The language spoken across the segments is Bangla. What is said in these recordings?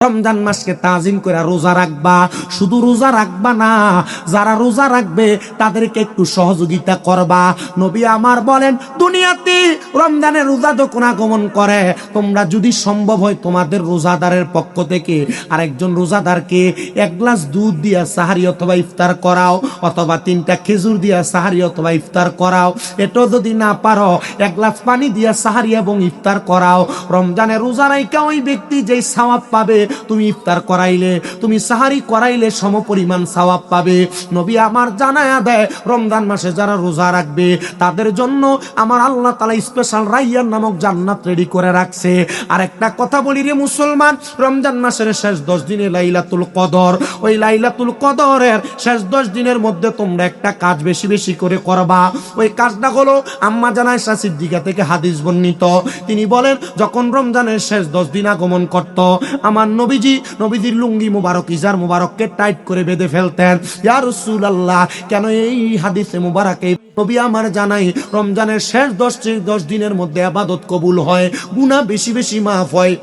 রমজান মাসকে তাজিম করে রোজা রাখবা। শুধু রোজা রাখবা না, যারা রোজা রাখবে তাদেরকে একটু সহযোগিতা করবা। নবী আমার বলেন, দুনিয়াতে রমজানের রোজা যখন আগমন করে, তোমরা যদি সম্ভব হয় তোমাদের রোজাদারের পক্ষ থেকে আরেকজন রোজাদারকে এক গ্লাস দুধ দিয়া সাহারি অথবা ইফতার করাও, অথবা 3টা খেজুর দিয়া সাহারি অথবা ইফতার করাও। এটাও যদি না পারো, এক গ্লাস পানি দিয়া সাহারি এবং ইফতার করাও। রমজানের রোজা রাইখা ওই ব্যক্তি যেই সওয়াব পাবে, তুমি ইফতার করাইলে, তুমি সাহারি করাইলে সমপরিমাণ সওয়াব পাবে। নবী আমার জানায়া দেয়, রমজান মাসে যারা রোজা রাখবে তাদের জন্য আমার আল্লাহ তাআলা স্পেশাল রাইয়ান নামক জান্নাত রেডি করে রাখছে। আর একটা কথা বলি রে মুসলমান, রমজান মাসের শেষ 10 দিনে লাইলাতুল কদর, ওই লাইলাতুল কদরের শেষ 10 দিনের মধ্যে তোমরা একটা কাজ বেশি বেশি করে করবা। ওই কাজটা হলো আম্মা জান আয়েশা সিদ্দিকা থেকে হাদিস বর্ণিত। তিনি বলেন, যখন রমজানের শেষ 10 দিন আগমন করত, আমার নবীজির লুঙ্গি মুবারক, ইজার মুবারককে টাইট করে বেঁধে ফেলতেন। ইয়া রাসূলুল্লাহ, কেন এই হাদিসে মুবারকে নবী আমার জানাই, রমজানের শেষ 10 দিনের মধ্যে ইবাদত কবুল হয়, গুনাহ বেশি বেশি মাফ হয়,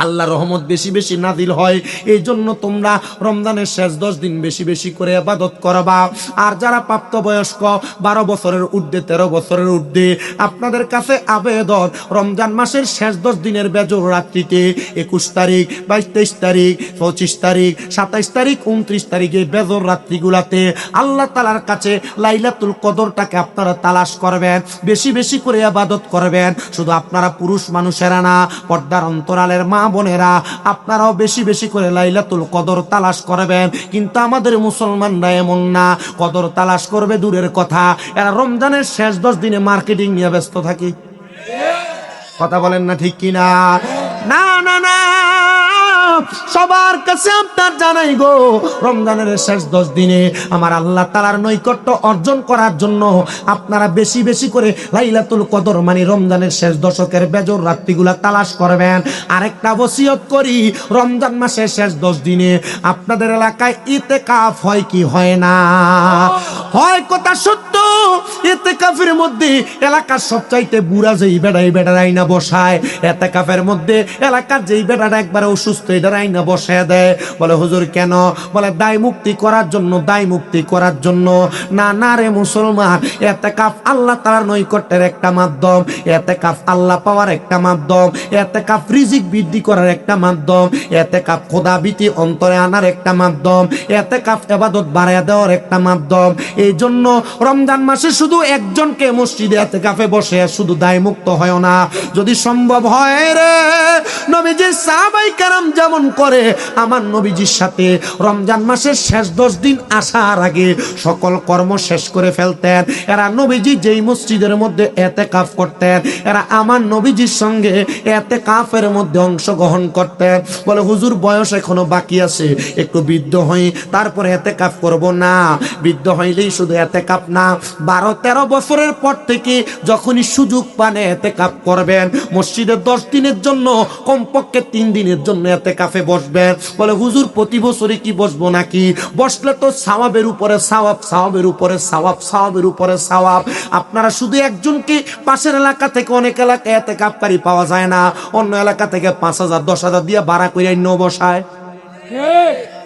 আল্লাহর রহমত বেশি বেশি নাজিল হয়। এই জন্য তোমরা রমজানের শেষ 10 দিন বেশি বেশি করে ইবাদত করবা। আর যারা প্রাপ্তবয়স্ক 12 বছরের ঊর্ধ্বে, 13 বছরের ঊর্ধ্বে, আপনাদের কাছে আবেদন, রমজান মাসের শেষ 10 দিনের বেজর রাত্রিতে 21 তারিখ, 22, 23 তারিখ, 25 তারিখ, 27 তারিখ, 29 তারিখে বেজর রাত্রিগুলাতে আল্লাহ তাআলার কাছে লাইলাতুল কদরটাকে আপনারা তালাশ করবেন, বেশি বেশি করে ইবাদত করবেন। শুধু আপনারা পুরুষ মানুষেরা না, পর্দার অন্তরালের মা বোনেরা, আপনারাও বেশি বেশি করে লাইলাতুল কদর তালাশ করবেন। কিন্তু আমাদের মুসলমানরা এমন না, কদর তালাশ করবে দূরের কথা, এরা রমজানের শেষ 10 দিনে মার্কেটিং নিয়ে ব্যস্ত থাকে। কথা বলেন না ঠিক কিনা? না না না, সবার কাছে আপনার জানাই গো, রমজানের শেষ 10 দিনে আমার আল্লাহ তাআলার নৈকট্য অর্জন করার জন্য আপনারা বেশি বেশি করে লাইলাতুল কদর মানে রমজানের শেষ দশকের বেজর রাত্রিগুলা তালাশ করবেন। আরেকটা ওসিয়ত করি, রমজান মাসের শেষ 10 দিনে আপনাদের এলাকায় ইতিকাফ হয় কি হয় না? হয়, কথা সত্য। ইতিকাফের মধ্যে এলাকার সবচাইতে বুড়া যেই বেড়াই না বসায়, ইতিকাফের মধ্যে এলাকার যেই বেড়াটা একবারে অসুস্থ, এটারাই না বসায় দেয়। বলে হুজুর কেন? বলে দায় মুক্তি করার জন্য, দায় মুক্তি করার জন্য। না না রে মুসলমান, ইতিকাফ আল্লাহ তাআলার নৈকট্যের একটা মাধ্যম, ইতিকাফ আল্লাহ পাওয়ার একটা মাধ্যম, ইতিকাফ রিজিক বৃদ্ধি করার একটা মাধ্যম, ইতিকাফ খোদাভীতি অন্তরে আনার একটা মাধ্যম, ইতিকাফ ইবাদত বাড়ায়া দেওয়ার একটা মাধ্যম। এই জন্য রমজান মাসে শুধু একজনকে মসজিদে ইতিকাফে বসে শুধু দায় মুক্ত হয় না, যদি সম্ভব হয় রে, নবীজি সাহাবায়ে কেরাম যেমন করে, আমার নবীজির সাথে রমজান মাসের শেষ 10 দিন আসার আগে সকল কর্ম শেষ করে ফেলতেন। এরা নবীজি যেই মসজিদের মধ্যে ইতিকাফ করতেন, এরা আমার নবীজির সঙ্গে ইতিকাফের মধ্যে অংশগ্রহণ করতেন। বলে হুজুর বয়স এখনো বাকি আছে, একটু বৃদ্ধ হই তারপরে ইতিকাফ করব। না, বৃদ্ধ হইলেই শুধু ইতিকাফ না, 12-13 বছরের পর থেকে যখনই সুযোগ পান ইতিকাফ করবেন। মসজিদে 10 দিনের জন্য, কমপক্ষে 3 দিনের জন্য ইতিকাফে বসবেন। বলে হুজুর প্রতি বছরই কি বসবো নাকি? বসলে তো সওয়াবের উপরে সওয়াব, সওয়াবের উপরে সওয়াব, সওয়াবের উপরে সওয়াব। আপনারা শুধু একজনকে, পাশের এলাকা থেকে অনেক এলাকায় ইতিকাফকারী পাওয়া যায় না, অন্য এলাকা থেকে 5,000 10,000 দিয়ে ভাড়া করে বসায়।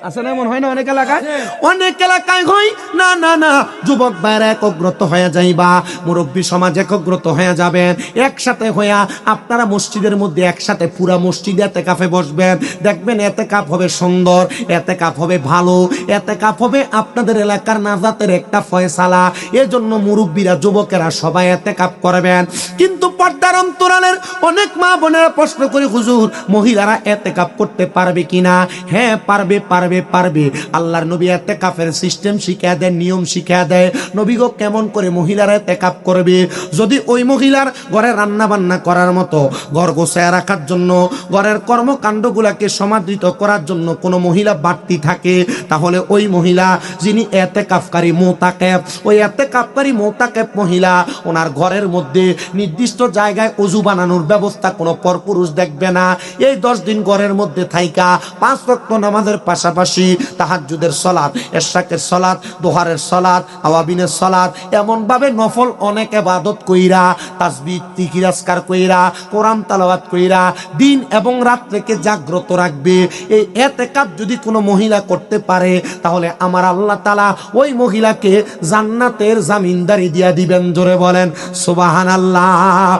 আছে না? এমন হয় না অনেক এলাকায়? অনেক এলাকায় হয় না। না না, যুবক ভাইরা একগ্রত হয়ে যাইবা, মুরব্বী সমাজ একগ্রত হয়ে যাবেন, একসাথে হইয়া আপনারা মসজিদের মধ্যে একসাথে পুরা মসজিদে ইতিকাফে বসবেন। দেখবেন ইতিকাফ হবে সুন্দর, ইতিকাফ হবে ভালো, ইতিকাফ হবে আপনাদের এলাকার নাজাতের একটা ফয়সালা। এজন্য মুরব্বীরা, যুবকেরা সবাই ইতিকাফ করবেন। কিন্তু পর্দার অন্তরালের অনেক মা বোনেরা প্রশ্ন করে, হুজুর মহিলারা ইতিকাফ করতে পারবে কিনা? হ্যাঁ পারবে, পারবে, পারবে। আল্লাহর নবী ইতিকাফের সিস্টেম শিখিয়ে দেন, নিয়ম শিখিয়ে দেয়। নবী গো কেমন করে মহিলারা ইতিকাফ করবে? যদি ওই মহিলার ঘরে রান্না বান্না করার মতো, ঘর গোছায় রাখার জন্য, ঘরের কর্মকাণ্ডগুলোকে সমাদৃত করার জন্য কোনো মহিলা বাড়তি থাকে, তাহলে ওই মহিলা যিনি ইতিকাফকারী মুতাকাফ, ওই ইতিকাফকারী মুতাকাফ মহিলা ওনার ঘরের মধ্যে নির্দিষ্ট জায়গায় ওযু বানানোর ব্যবস্থা কোনো পরপুরুষ দেখবে না। এই 10 দিন ঘরের মধ্যে থাইকা 5 ওয়াক্ত নামাজের পাশাপাশি পাশাপাশি তাহাজ্জুদের সালাত, ইশরাকের সালাত, দুহারের সালাত, আওয়াবিনের সালাত, এমন ভাবে নফল অনেক ইবাদত কইরা, তাসবিহ জিকির আজকার কইরা, কোরআন তেলাওয়াত কইরা দিন এবং রাত্রিকে জাগ্রত রাখবে। এই ইতিকাফ যদি কোনো মহিলা করতে পারে তাহলে আমার আল্লাহ তাআলা ওই মহিলাকে জান্নাতের জামিনদারি দিয়া দিবেন। জোরে বলেন সুবহানাল্লাহ।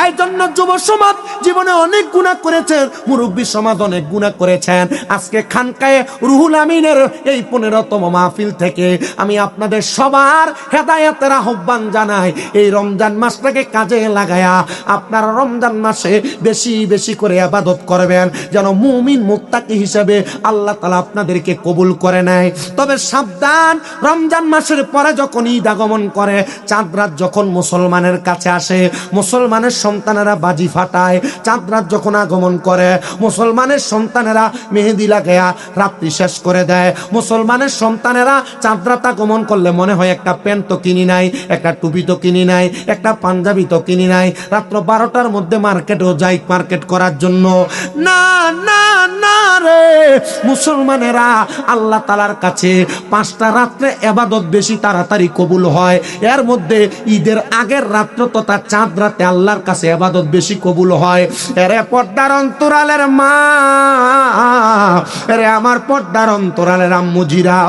এই জন্য যুব সমাজ জীবনে অনেক গুনাহ করেছেন, মুরব্বী সমাজ অনেক গুনাহ করেছেন। আজকে খানকায়ে রুহুল আমিনের এই 15তম মাহফিল থেকে আমি আপনাদের সবার হেদায়েতের আহ্বান জানাই। এই রমজান মাসটাকে কাজে লাগায়া আপনারা রমজান মাসে বেশি বেশি করে ইবাদত করবেন, যেন মুমিন মুত্তাকি হিসেবে আল্লাহ তাআলা আপনাদেরকে কবুল করে নেয়। তবে সাবধান, রমজান মাসের পরে যখন ঈদ আগমন করে, চাঁদ রাত যখন মুসলমানের কাছে আসে, মুসলমানের সন্তানেরা বাজি ফাটায়। চাঁদ রাত যখন আগমন করে, মুসলমানের সন্তানেরা মেহেদি লাগায়া রাত্রি শেষ করে দেয়। মুসলমানের সন্তানেরা চাঁদ রাত আগমন করলে মনে হয় একটা প্যান্ট তো কিনি নাই, একটা টুপি তো কিনি নাই, একটা পাঞ্জাবি তো কিনি নাই, রাত্র 12টার মধ্যে মার্কেটও যাই মার্কেট করার জন্য। না না না রে, মুসলমানেরা আল্লাহ তাআলার কাছে 5টা রাত্রে ইবাদত বেশি তাড়াতাড়ি কবুল হয়। এর মধ্যে ঈদের আগের রাত্র তথা চাঁদ রাতে আল্লাহর কাছে ইবাদত বেশি কবুল হয়। এরে পর্দার অন্তরালের মা, এরে আমার পর্দার অন্তরালের আম্মুজিরা,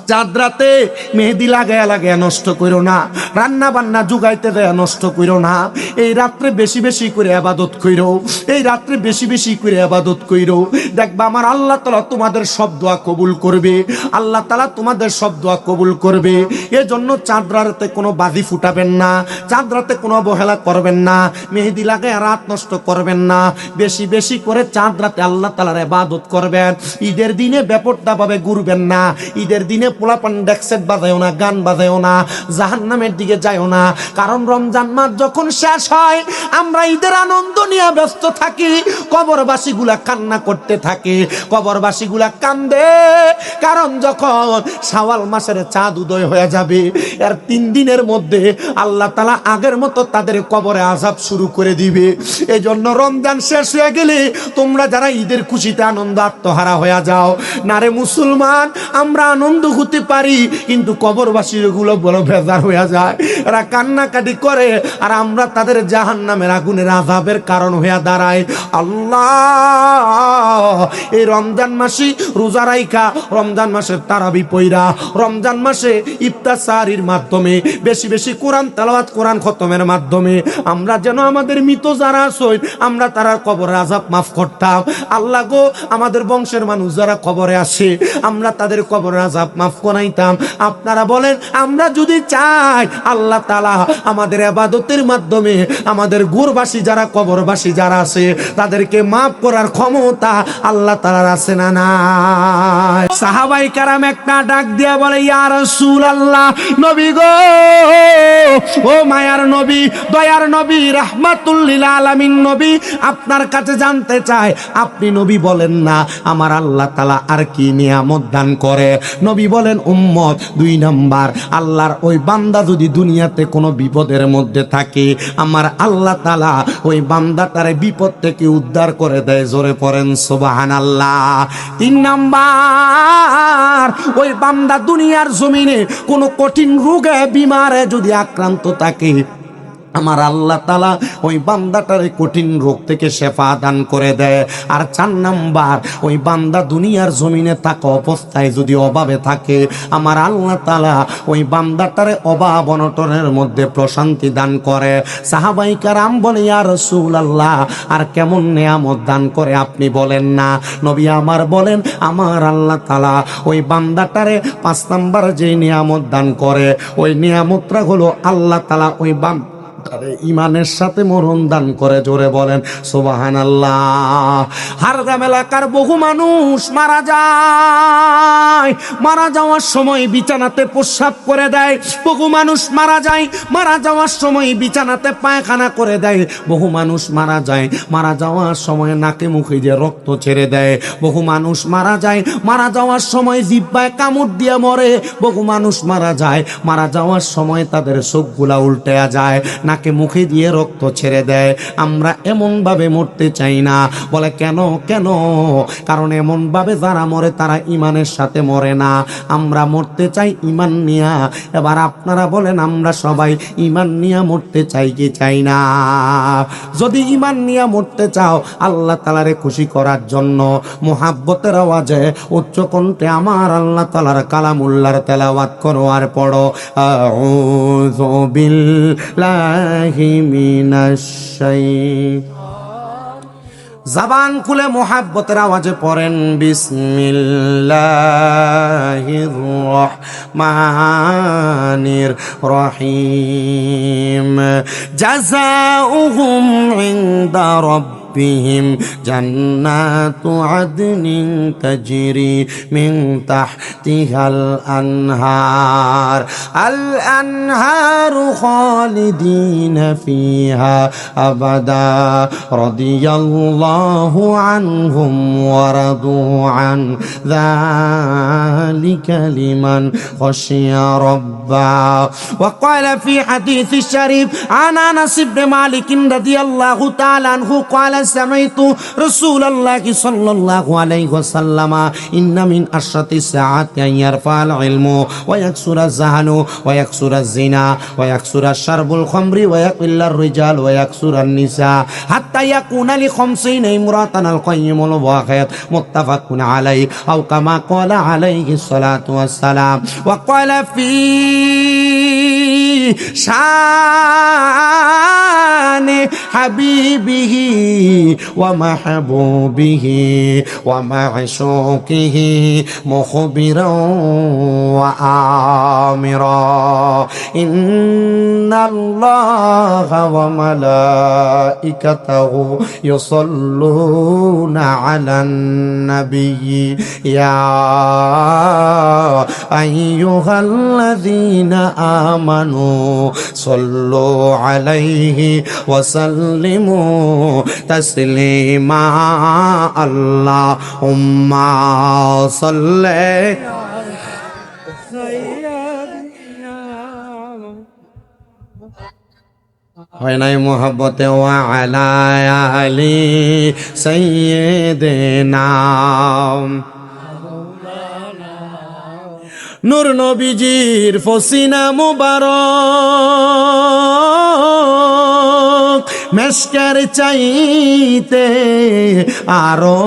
চাঁদ রাতে মেহেদি লাগায়া লাগায়া নষ্ট করো না, রান্না বান্না জুগাইতে দেয়া নষ্ট করো না। এই রাত্রে বেশি বেশি করে ইবাদত কইরো, এই রাত্রে বেশি বেশি করে ইবাদত কইরো। দেখবা আমার আল্লাহ তাআলা তোমাদের সব দোয়া কবুল করবে, আল্লাহ তাআলা তোমাদের সব দোয়া কবুল করবে। এজন্য চাঁদ রাতে কোনো বাজি ফুটাবেন না, চাঁদ রাতে কোনো অবহেলা করবেন না, মেহেদি লাগায়া রাত নষ্ট করবেন না। বেশি বেশি করে চাঁদ রাতে আল্লাহ তাআলার ইবাদত করবেন। ঈদের দিনে বেপরোয়া ভাবে ঘুরবেন না, ঈদের দিনে পোলাপান ডেক্সেট বাজায়ও না, গান বাজায়ও না, জাহান্নামের দিকে যায়ও না। কারণ রমজান মাস যখন শেষ হয় আমরা ঈদের আনন্দ নিয়ে ব্যস্ত থাকি, কবরবাসীগুলা কান্না করতে থাকে, কবরবাসীগুলা কান্দে। কারণ যখন শাওয়াল মাসের চাঁদ উদয় হয়ে যাবে, এর 3 দিনের মধ্যে আল্লাহ তাআলা আগের মতো তাদের কবরে আযাব শুরু করে দিবে। এই জন্য রমজান শেষ হয়ে গেলে তোমরা যারা ঈদের খুশিতে আনন্দ আত্মহারা হয়ে যাও না রে মুসলমান, আমরা আনন্দ হতে পারি কিন্তু কবরবাসীর গুলো বড় বেজার হয়ে যায়, এরা কান্নাকাটি করে আর আমরা তাদের জাহান্নামের আগুনের আযাবের কারণ হয়ে দাঁড়াই। আল্লাহ এই রমজান মাসে রোজা রাইখা, রমজান মাসে তারাবি পইরা, রমজান মাসে ইফতার সাহরির মাধ্যমে বেশি বেশি কোরআন তেলাওয়াত, কোরআন খতমের মাধ্যমে আমরা যেন আমাদের মৃত যারা আছে আমরা তারা কবরের আযাব মাফ করতাম। আল্লাহ গো, আমাদের বংশের মানুষ যারা কবরে আসে আমরা তাদের কবরের আযাব মাফ করাইতাম। আপনারা বলেন আমরা যদি চাই আল্লাহ তাআলা আমাদের ইবাদতের মাধ্যমে আমাদের গুরবাসী যারা, কবরবাসী যারা আছে তাদেরকে মাফ করার ক্ষমতা আল্লাহ তাআলার আছে না নাই? সাহাবাই কেরাম একটা ডাক দিয়া বলে, ইয়া রাসূলুল্লাহ, নবী গো, ও মায়ার নবী, দয়ার নবী, রাহমাতুল লিল আলামিন নবী, আপনার কাছে জানতে চাই আপনি নবী বলেন না আমার আল্লাহ তাআলা আর কি নিয়ামত দান করে? নবী বলেন, উম্মত, 2 নাম্বার, আল্লাহর ওই বান্দা যদি দুনিয়াতে কোনো বিপদের মধ্যে থাকে আমার আল্লাহ তাআলা ওই বান্দাটারে বিপদ থেকে উদ্ধার করে দেয়। জোরে পড়েন সুবহানাল্লাহ। 3 নাম্বার, ওই বান্দা দুনিয়ার জমিনে কোনো কঠিন রোগে বিমারে যদি আক্রান্ত থাকে আমার আল্লাহ তাআলা ওই বান্দাটারে কঠিন রোগ থেকে শেফা দান করে দেয়। আর 4 নাম্বার, ওই বান্দা দুনিয়ার জমিনে থাকা অবস্থায় যদি অভাবে থাকে আমার আল্লাহ তাআলা ওই বান্দাটারে অভাব অনটনের মধ্যে প্রশান্তি দান করে। সাহাবায়ে কেরাম বলে, ইয়া রাসূলুল্লাহ, আর কেমন নিয়ামত দান করে আপনি বলেন না? নবী আমার বলেন, আমার আল্লাহ তাআলা ওই বান্দাটারে 5 নাম্বার যে নিয়ামত দান করে ওই নিয়ামতটা হলো আল্লাহ তাআলা ওই ইমানের সাথে মরণ দান করে। জোরে বলেন সুবহানাল্লাহ। হারগ্রাম এলাকার বহু মানুষ মারা যায়, মারা যাওয়ার সময় বিছানাতে প্রস্রাব করে দেয়। বহু মানুষ মারা যায়, মারা যাওয়ার সময় বিছানাতে পায়খানা করে দেয়। বহু মানুষ মারা যায়, মারা যাওয়ার সময় নাকে মুখে যে রক্ত ছেড়ে দেয়। বহু মানুষ মারা যায়, মারা যাওয়ার সময় জিহ্বায় কামড় দিয়ে মরে। বহু মানুষ মারা যায়, মারা যাওয়ার সময় তাদের চোখগুলা উল্টে যায়, নাকে মুখে দিয়ে রক্ত ছেড়ে দেয়। আমরা এমন ভাবে মরতে চাই না। বলে কেন? কারণ এমন ভাবে যারা মরে তারা ইমানের সাথে মরে না। আমরা মরতে চাই ইমান নিয়া। এবার আপনারা বলেন আমরা সবাই ইমান নিয়া মরতে চাই কি চাই না? যদি ইমান নিয়া মরতে চাও, আল্লাহ তাআলারে খুশি করার জন্য মুহাব্বতের আওয়াজে উচ্চ কণ্ঠে আমার আল্লাহ তাআলার কালামুল্লাহর তেলাওয়াত করো আর পড়ো আউযু বিল্লাহি মিনাশ শাইতানির। জবান খুলে মুহাব্বতের আওয়াজে পড়েন বিসমিল্লাহির রহমানির রহিম। জাযাউহুম ইনদা রাব্বিহিম জান্নাতু আদনিন তাজরি মিন তাহতিহাল আনহার। আল আনহারু খালিদিনা ফিহা আবাদা রাদিয়াল্লাহু আনহুম ওয়া রাদু আন যালিকা লিমান খাশিয়া রাব্বা। ওয়া ক্বালা ফি হাদিসিশ শরীফ আন আনাস ইবনে মালিক রাদিয়াল্লাহু তাআলা আনহু ক্বালা সামাইতু রাসূলুল্লাহি সাল্লাল্লাহু আলাইহি ওয়াসাল্লাম ইন্না মিন আশরাতিস সাআতি আন ইয়ারফাল ইলমু ওয়া ইয়াকসুরা যাহানু ওয়া ইয়াকসুরা যিনা ওয়া ইয়াকসুরা শারবুল খামরি ওয়া ইয়াকিল্লার রিজাল ওয়া ইয়াকসুরান নিসা হাত্তা ইয়াকুনা লি 50 ইমরাতান আল কাইয়িমুল ওয়াহিদ মুত্তাফাকুন আলাইহি আও কামা ক্বালা আলাইহি সালাতু ওয়াসসালাম। ওয়া ক্বালা ফি শানি হাবিবিহি ওয়া মাহবুবিহি ওয়া মা'শুকিহি মুখবিরান ওয়া আমিরা ইন্নাল্লাহা ওয়া মালাইকাতাহু ইউসাল্লুনা আলান নাবিয়্যি ইয়া আইয়ুহাল্লাযীনা আমানু সাল্লু আলাইহি ওয়া সাল্লিমু তাসলিমা। আল্লাহুম্মা সাল্লি হয় নাই মুহাব্বতে ওয়া আলা আলি সাইয়্যিদিনা। নূর নবীজির ফসিনা মুবারক মেশকের চাইতে আরো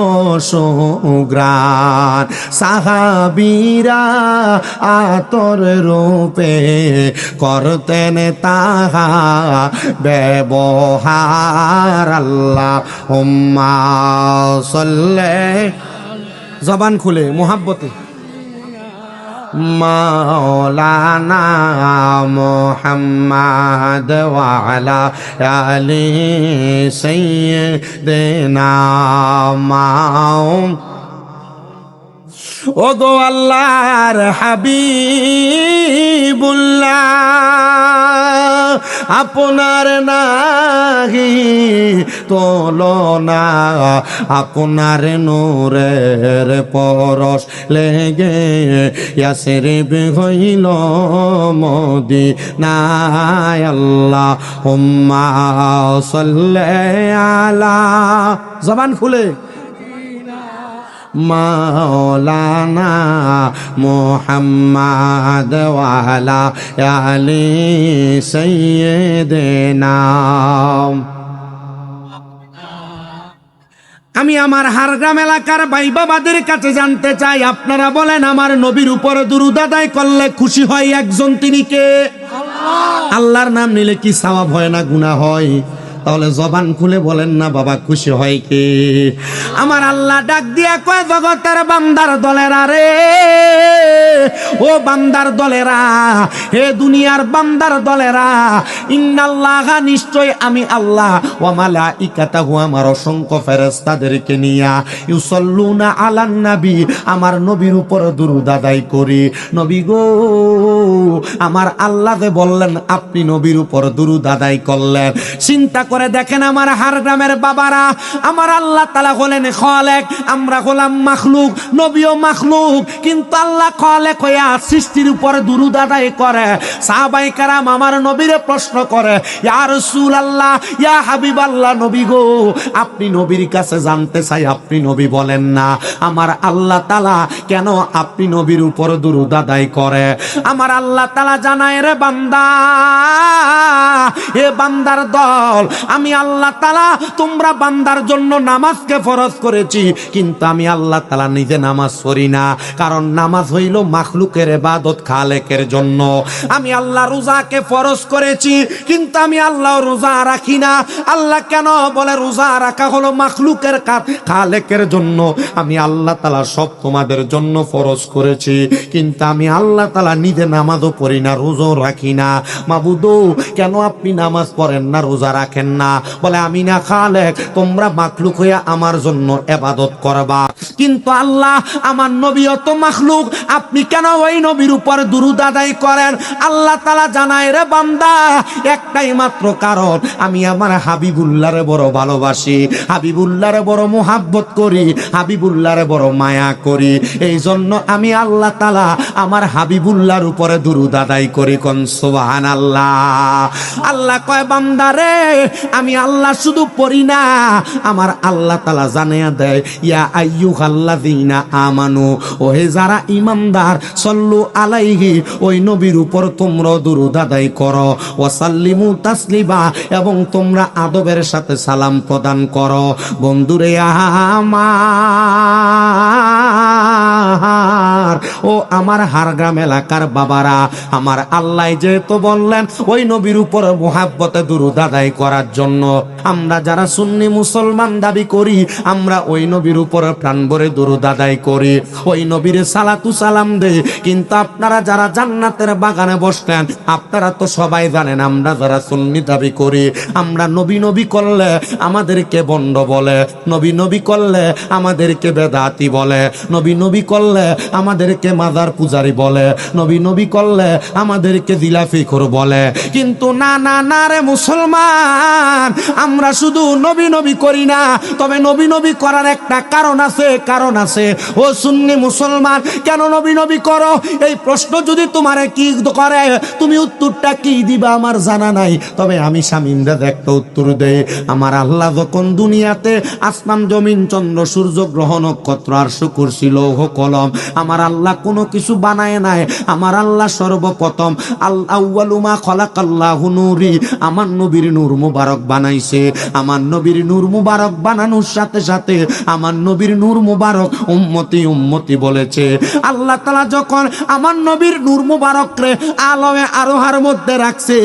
সুগ্রাণ। সাহাবীরা আতর রূপে করতেন তাহা ব্যবহার। আল্লাহুম্মা সাল্লি। জবান খুলে মুহাব্বতে মাওলানা মুহাম্মদ ওয়া আলা আলি সাইয়্যিদিনা ও গো আল্লাহর হাবিবুল্লাহ, আপনার নাহি তুলনা, আপনার নূরের পরশ লেগে ইয়াসরিব হইল মদিনায়। আল্লাহুম্মা সাল্লি আলা, জবান খুলে, মাওলানা মুহাম্মদ ওয়া আলা আলি সাইয়্যিদিনা। আমি আমার হারগ্রাম এলাকার ভাই বাবাদের কাছে জানতে চাই, আপনারা বলেন আমার নবীর উপর দুরূদ আদায় করলে খুশি হয় একজন, তিনি কে? আল্লাহ। আল্লাহর নাম নিলে কি সওয়াব হয় না গুনাহ হয়? তাহলে জবান খুলে বলেন না বাবা, খুশি হয় কে? আমার আল্লাহ ডাক দিয়া কয়, জগতের বান্দার দলেরা রে, ও বান্দার দলেরা, হে দুনিয়ার বান্দার দলেরা, ইন্নাল্লাহা, নিশ্চয় আমি আল্লাহ, ওয়া মালাইকাতাহু, আমার অসংখ্য ফেরেশতাদেরকে নিয়া, ইউসাল্লুনা আলান নবী, আমার নবীর উপর দুরূদ আদায় করি। নবী গো, আমার আল্লাহ যে বললেন আপনি নবীর উপর দুরূদ আদায় করলেন, চিন্তা করে দেখেন আমার হার গ্রামের বাবারা, আমার আল্লাহ তাআলা হলেন খালেক, আমরা হলাম মাখলুক, নবীও মাখলুক, কিন্তু আল্লাহ খালেক হইয়া সৃষ্টির উপরে দুরূদ আদায় করে। সাহাবায়ে কেরাম আমার নবীরে প্রশ্ন করে, ইয়া রাসূলুল্লাহ, ইয়া হাবিবাল্লাহ, নবী গো, আপনি নবীর কাছে জানতে চাই, আপনি নবী বলেন না আমার আল্লাহ তাআলা কেন আপনি নবীর উপর দুরূদ আদায় করে? আমার আল্লাহ তাআলা জানায়, রে বান্দা, এ বান্দার দল, আমি আল্লাহ তাআলা তোমরা বান্দার জন্য নামাজকে ফরজ করেছি, কিন্তু আমি আল্লাহ তাআলা নিজে নামাজ পড়ি না, কারণ নামাজ হইল মাখলুকের ইবাদত, খালেকের জন্য। আমি আল্লাহ রোজাকে ফরজ করেছি, কিন্তু আমি আল্লাহ রোজা রাখি না। আল্লাহ কেন বলে রোজা রাখা হলো মাখলুকের কাজ, খালেকের জন্য। আমি আল্লাহ তাআলা সব তোমাদের জন্য ফরজ করেছি, কিন্তু আমি আল্লাহ তাআলা নিজে নামাজও পড়ি না, রোজাও রাখি না। মাবুদ, কেন আপনি নামাজ পড়েন না, রোজা রাখেন না? বলে আমি না খালেক, তোমরা মাখলুক হইয়া আমার জন্য ইবাদত করবা, কিন্তু আল্লাহ আমার নবীও তো মাখলুক, আপনি কেন ওই নবীর উপর দুরূদ আদায় করেন? আল্লাহ তাআলা জানায়, রে বান্দা, একটাই মাত্র কারণ, আমি আমার হাবিবুল্লাহরে বড় ভালোবাসি, হাবিবুল্লাহরে বড় মুহাব্বত করি, হাবিবুল্লাহরে বড় মায়া করি, এই জন্য আমি আল্লাহ তাআলা আমার হাবিবুল্লাহর উপরে দুরূদ আদায় করি। কোন সুবহানাল্লাহ। আল্লাহ কয়, বান্দা রে, আমি আল্লাহ শুধু পড়ি না, আমার আল্লাহ তাআলা জানিয়ে দেয়, ইয়া আইয়ুহাল্লাযীনা আমানু, ওহে যারা ঈমানদার, সাল্লু আলাইহি, ওই নবীর উপর তোমরা দুরূদ আদায় করো, ওয়া সাল্লিমু তাসলিমা, এবং তোমরা আদবের সাথে সালাম প্রদান করো। বন্ধুরে আমার, ও আমার হারগ্রাম এলাকার বাবারা, আমার আল্লাহ যেহেতু বললেন ওই নবীর উপর মুহাব্বতে দুরূদ আদায় করার জন্য, আমরা যারা সুন্নি মুসলমান দাবি করি, আমরা ওই নবীর উপর প্রাণ ভরে দুরূদ আদায় করি, ওই নবীর সালাতু সালাম দেই। কিন্তু আপনারা যারা জান্নাতের বাগানে বসলেন, আপনারা তো সবাই জানেন, আমরা যারা সুন্নি দাবি করি, আমরা নবী নবী করলে আমাদেরকে বন্ড বলে, নবী নবী করলে আমাদেরকে বেদাতি বলে, নবী নবী করলে আমাদেরকে মাজার পূজারি বলে, নবী নবী করলে আমাদেরকে জিলাফিখোর বলে। কিন্তু না না না রে মুসলমান, আমরা শুধু নবী নবী করি না, তবে নবী নবী করার একটা কারণ আছে, কারণ আছে। ও সুন্নি মুসলমান, কেন নবী নবী করো? এই প্রশ্ন যদি তোমারে কি করে, তুমি উত্তরটা কি দিবা আমার জানা নাই, তবে আমি শামিমরা একটা উত্তর দেই। আমার আল্লাহ যখন দুনিয়াতে আসমান জমিন চন্দ্র সূর্য গ্রহ নক্ষত্র আর কুরসি লৌহ কলম, আমার আল্লাহ কোনো কিছু বানায় নাই। আমার আল্লাহ সর্বপ্রথম আউয়ালু মা খালাকাল্লাহু নূরি, আমার নবীর নূর মুবারক বানাইছে। আমার নবীর নূর মুবারক বানানোর সাথে সাথে আমার নবীর নূর মুবারক উম্মতি উম্মতি বলেছে। আল্লাহ তাআলা যখন আমার নবীর নূর মুবারকরে আলমে আরোহার মধ্যে রাখছে,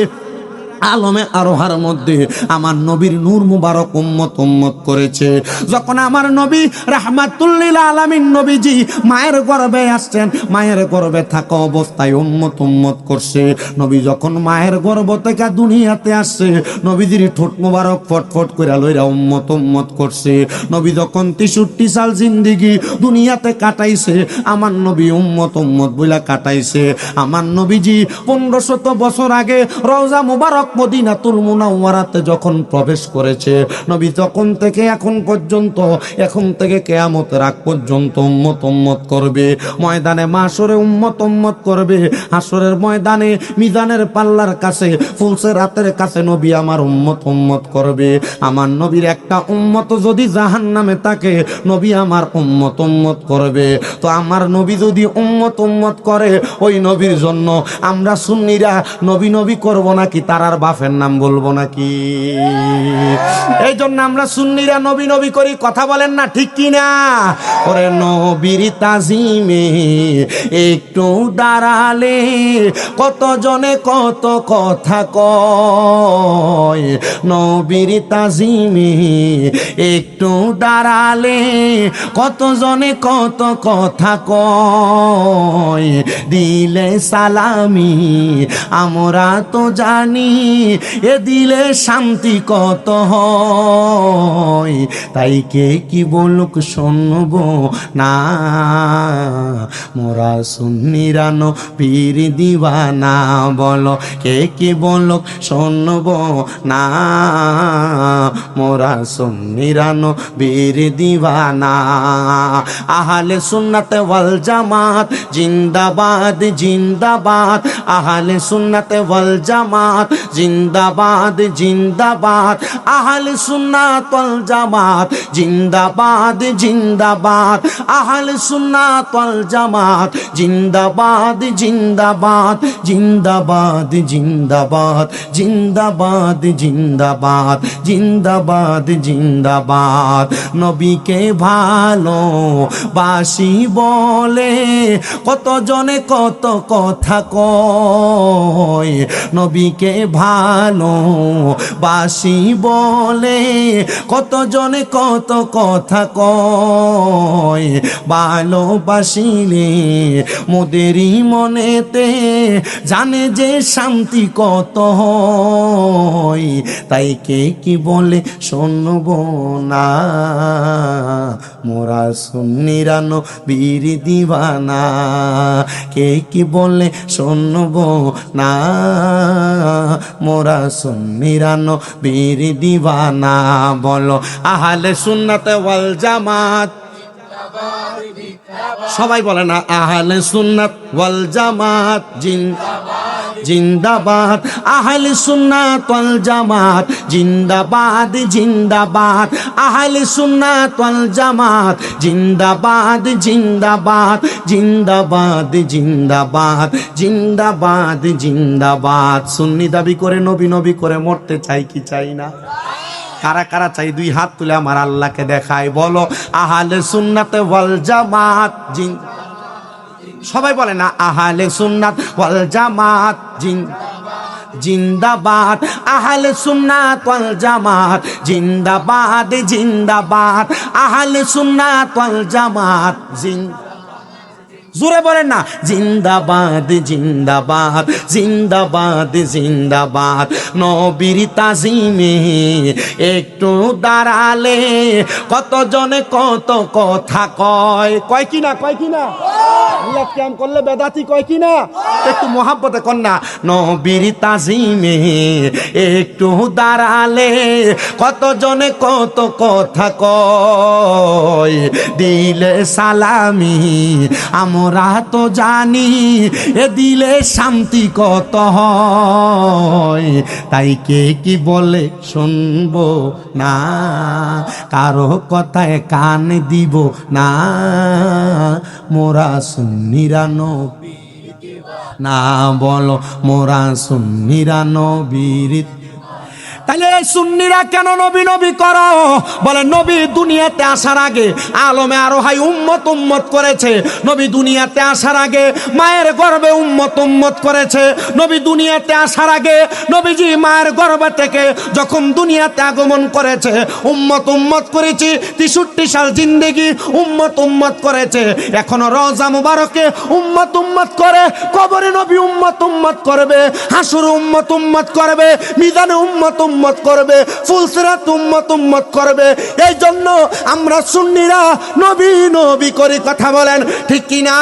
আলমে আরোহার মধ্যে আমার নবীর নূর মুবারক উম্মত উম্মত করেছে। যখন আমার নবী রাহমাতুল লিল আলামিন নবীজি মায়ের গর্ভে আসছেন, মায়ের গর্ভে থাকা অবস্থায় উম্মত উম্মত করছে। নবী যখন মায়ের গর্ভ থেকে দুনিয়াতে আসছে, নবীজির ঠোঁট মুবারক ফটফট করে লইরা উম্মত উম্মত করছে। নবী যখন 63 সাল জিন্দেগি দুনিয়াতে কাটাইছে, আমার নবী উম্মত উম্মত বইলা কাটাইছে। আমার নবীজি 1500 বছর আগে রওজা মুবারক মদিনাতুল মুনাওয়ারাতে যখন প্রবেশ করেছে, নবী তখন থেকে এখন পর্যন্ত, এখন থেকে কিয়ামতের আগ পর্যন্ত উম্মত উম্মত করবে। ময়দানে মাশরে উম্মত উম্মত করবে, হাশরের ময়দানে মিজানের পাল্লার কাছে ফুলসে রাতের কাছে নবী আমার উম্মত উম্মত করবে। আমার নবীর একটা উম্মত যদি জাহান্নামে থাকে, নবী আমার উম্মত উম্মত করবে। তো আমার নবী যদি উম্মত উম্মত করে, ওই নবীর জন্য আমরা সুন্নিরা নবী নবী করব নাকি তারার বাপের নাম বলবো নাকি? এই জন্য আমরা সুন্নিরা নবী নবী করি। কথা বলেন না ঠিক কি না? ওরে নবীর তাজিমে একটু দাঁড়ালে কত জনে কত কথা কয়, নবীর তাজিমে একটু দাঁড়ালে কত জনে কত কথা কয়, দিলে সালামি আমরা তো জানি এ দিলে শান্তি কত হয়, তাই কে কি বলুক শুনব না, মোরা সুন্নিরানো পীর দিওয়ানা। বলো কে কি বলুক শুনব না, মোরা সুন্নিরানো পীর দিওয়ানা। আহলে সুন্নাত ওয়াল জামাত জিন্দাবাদ জিন্দাবাদ, আহলে সুন্নাত ওয়াল জামাত জিন্দাবাদ জিন্দাবাদ, আহলে সুন্নাত ওয়াল জামাত জিন্দাবাদ জিন্দাবাদ, আহলে সুন্নাত ওয়াল জামাত জিন্দাবাদ জিন্দাবাদ জিন্দাবাদ জিন্দাবাদ জিন্দাবাদ জিন্দাবাদ জিন্দাবাদ জিন্দাবাদ। নবীকে ভালো বাসি বলে কত জনে কত কথা কয়, নবীকে ভালো বাসি বলে কত জনে কত কথা কয়, ভালোবাসিলে মোদেরই মনেতে জানে যে শান্তি কত হয়, তাই কে কি বলে শুনব না, মোরা সুন্নিরানো বীর দিওয়ানা। কে কি বলে শুনব না, মোরা সুন্নিরানো বীর দিওয়ানা। বলো আহলে সুন্নাত ওয়াল জামাত, সবাই বলে না আহলে সুন্নাত ওয়াল জামাত জিন্দাবাদ, আহলে সুন্নাত ওয়াল জামাত জিন্দাবাদ জিন্দাবাদ, আহলে সুন্নাত ওয়াল জামাত জিন্দাবাদ জিন্দাবাদ জিন্দাবাদ জিন্দাবাদ জিন্দাবাদ জিন্দাবাদ। সুন্নি দাবি করে নবী নবী করে মরতে চাই কি চাই না? কারা কারা চাই দুই হাত তুলে আমার আল্লাহকে দেখায়। বলো আহলে সুন্নাত ওয়াল জামাত সবাই বলে না আহলে সুন্নাত ওয়াল জামাত জিন্দাবাদ, আহলে সুন্নাত ওয়াল জামাত জিন্দাবাদ জিন্দাবাদ, আহলে সুন্নাত ওয়াল জামাত জোরে বলেন না জিন্দাবাদ জিন্দাবাদ জিন্দাবাদ জিন্দাবাদ। নবীর তাজিমে একটু দাঁড়ালে কত জনে কত কথা কয়, কয় কিনা কয় কিনা? আল্লাহ কেমন করলে বেদাতি কয় কিনা? একটু মোহাব্বতে কন্যা। নবীর তাজিমে একটু দাঁড়ালে কত জনে কত কথা কয়, দিলে সালামি আমরা তো জানি এ দিলে শান্তি কত হয়, তাই কে কি বলে শুনবো না, কারো কথায় কান দিব না, মোরা সুন্নিরা নবীর না। বলো মোরা সুন্নিরা নবীর। তাহলে সুন্নিরা কেন নবী নবী করো? বলে নবী দুনিয়াতে আসার আগে আলমে আরো হাই উম্মত উম্মত করেছে, নবী দুনিয়াতে আসার আগে মায়ের গর্ভে উম্মত উম্মত করেছে, নবী দুনিয়াতে আসার আগে নবীজি মায়ের গর্ভ থেকে যখন দুনিয়াতে আগমন করেছে উম্মত উম্মত করেছি, 63 সাল জিন্দেগি উম্মত উম্মত করেছে। এখনো রওজা মুবারকে উম্মত উম্মত করে, কবরে নবী উম্মত উম্মত করবে, হাসুরে উম্মত উম্মত করবে, মিজানে উম্মত উম্মত করবে, ফুলসিরাত উম্মত উম্মত করবে। এই জন্য আমরা সুন্নিরা নবী নবী করি। কথা বলেন ঠিক কি না?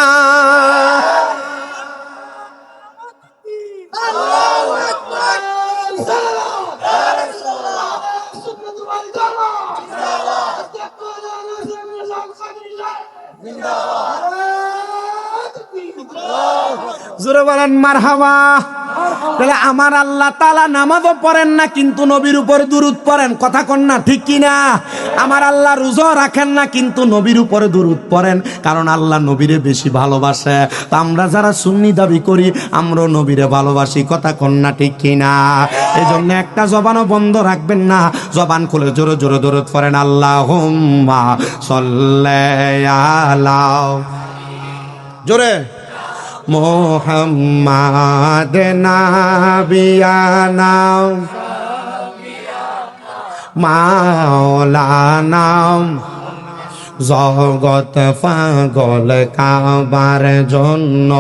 আল্লাহু আকবার। জোরে বলেন মারহাবা। তাহলে আমার আল্লাহ তাআলা নামাজও পড়েন না কিন্তু নবীর উপর দুরূদ পড়েন। কথা কন না ঠিক কি না? আমার আল্লাহ রোজা রাখেন না কিন্তু নবীর উপরে দুরূদ পড়েন, কারণ আল্লাহ নবীরে বেশি ভালোবাসে। তো আমরা যারা সুন্নি দাবি করি আমরাও নবীরে ভালোবাসি। কথা কন না ঠিক কি না? এই জন্য একটা জবানও বন্ধ রাখবেন না, জবান খুলে জোরে জোরে দরুদ পড়েন। আল্লাহুম্মা সাল্লি আলা জোরে মোহাম্মদ নাবিয়ানা মাওলানা জগৎ পাগল কাবার জন্য,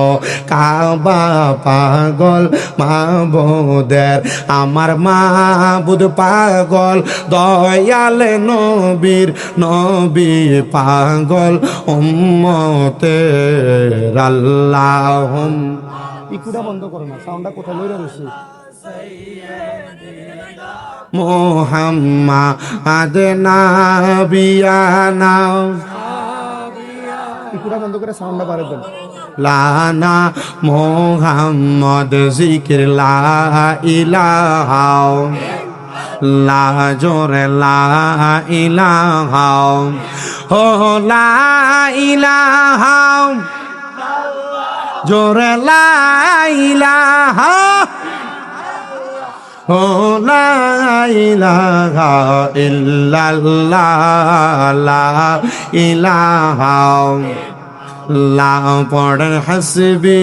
কাবা পাগল মাবুদের, আমার মাবুদ পাগল দয়াল নবীর, নবী পাগল উম্মতের। আল্লাহুম্মা, ইকুটা বন্ধ করো না, সাউন্ডটা কোথায় লইরা রইছে। মুহাম্মাদ নাবিয়ানা, ইকুটা বন্ধ করে সাউন্ডটা বাড়াই দেন। লানা মুহাম্মদ জিকির লা ইলাহা, লা জোরে লা ইলাহা, ও লা ইলাহা, জোরে লা ইলাহা, ও লা ইলাহা ইল্লাল্লাহ, লা ইলাহা, লা পড়েন হাসবি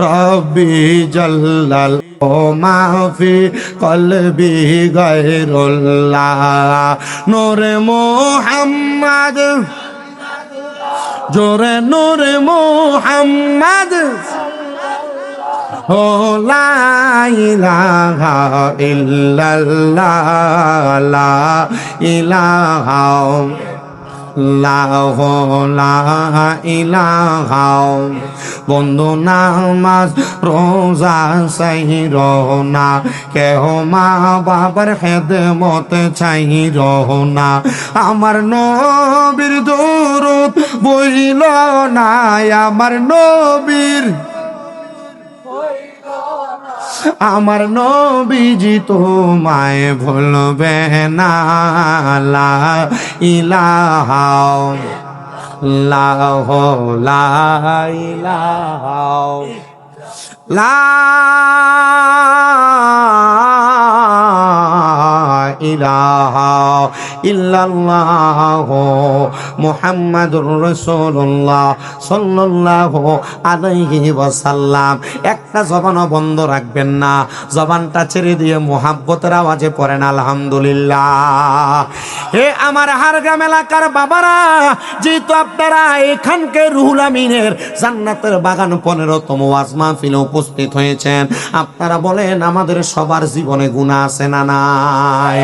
রব্বি জাল্লাল, ও মাফি কলবি গায়রুল্লাহ, নূরে মুহাম্মদ, জোরে নূরে মুহাম্মদ, ও লা ইলাহা ইল্লাল্লাহ, লা ইলাহা, লা ইলাহা। বন্ধু নামাজ রোজা চাইর না, কেহ মা বাবার খেদমত চাইর না, আমার নবীর দরুদ বইল না, আমার নবীর, আমার নবীজি তোমায় ভুলবে না, লা ইলাহা, লা ইলাহা, লা ইলাহা ইল্লাল্লাহ মুহাম্মাদুর রাসূলুল্লাহ সাল্লাল্লাহু আলাইহি ওয়াসাল্লাম। একটা জবানও বন্ধ রাখবেন না, জবানটা ছেড়ে দিয়ে মুহাব্বতের আওয়াজে পড়েন আলহামদুলিল্লাহ। হে আমার হারগ্রাম এলাকার বাবারা, যেহেতু আপনারা এখানকে রুহুল আমিনের জান্নাতের বাগান 15তম ওয়াজ মাহফিলে উপস্থিত হয়েছেন, আপনারা বলেন আমাদের সবার জীবনে গুনাহ আছে না নাই?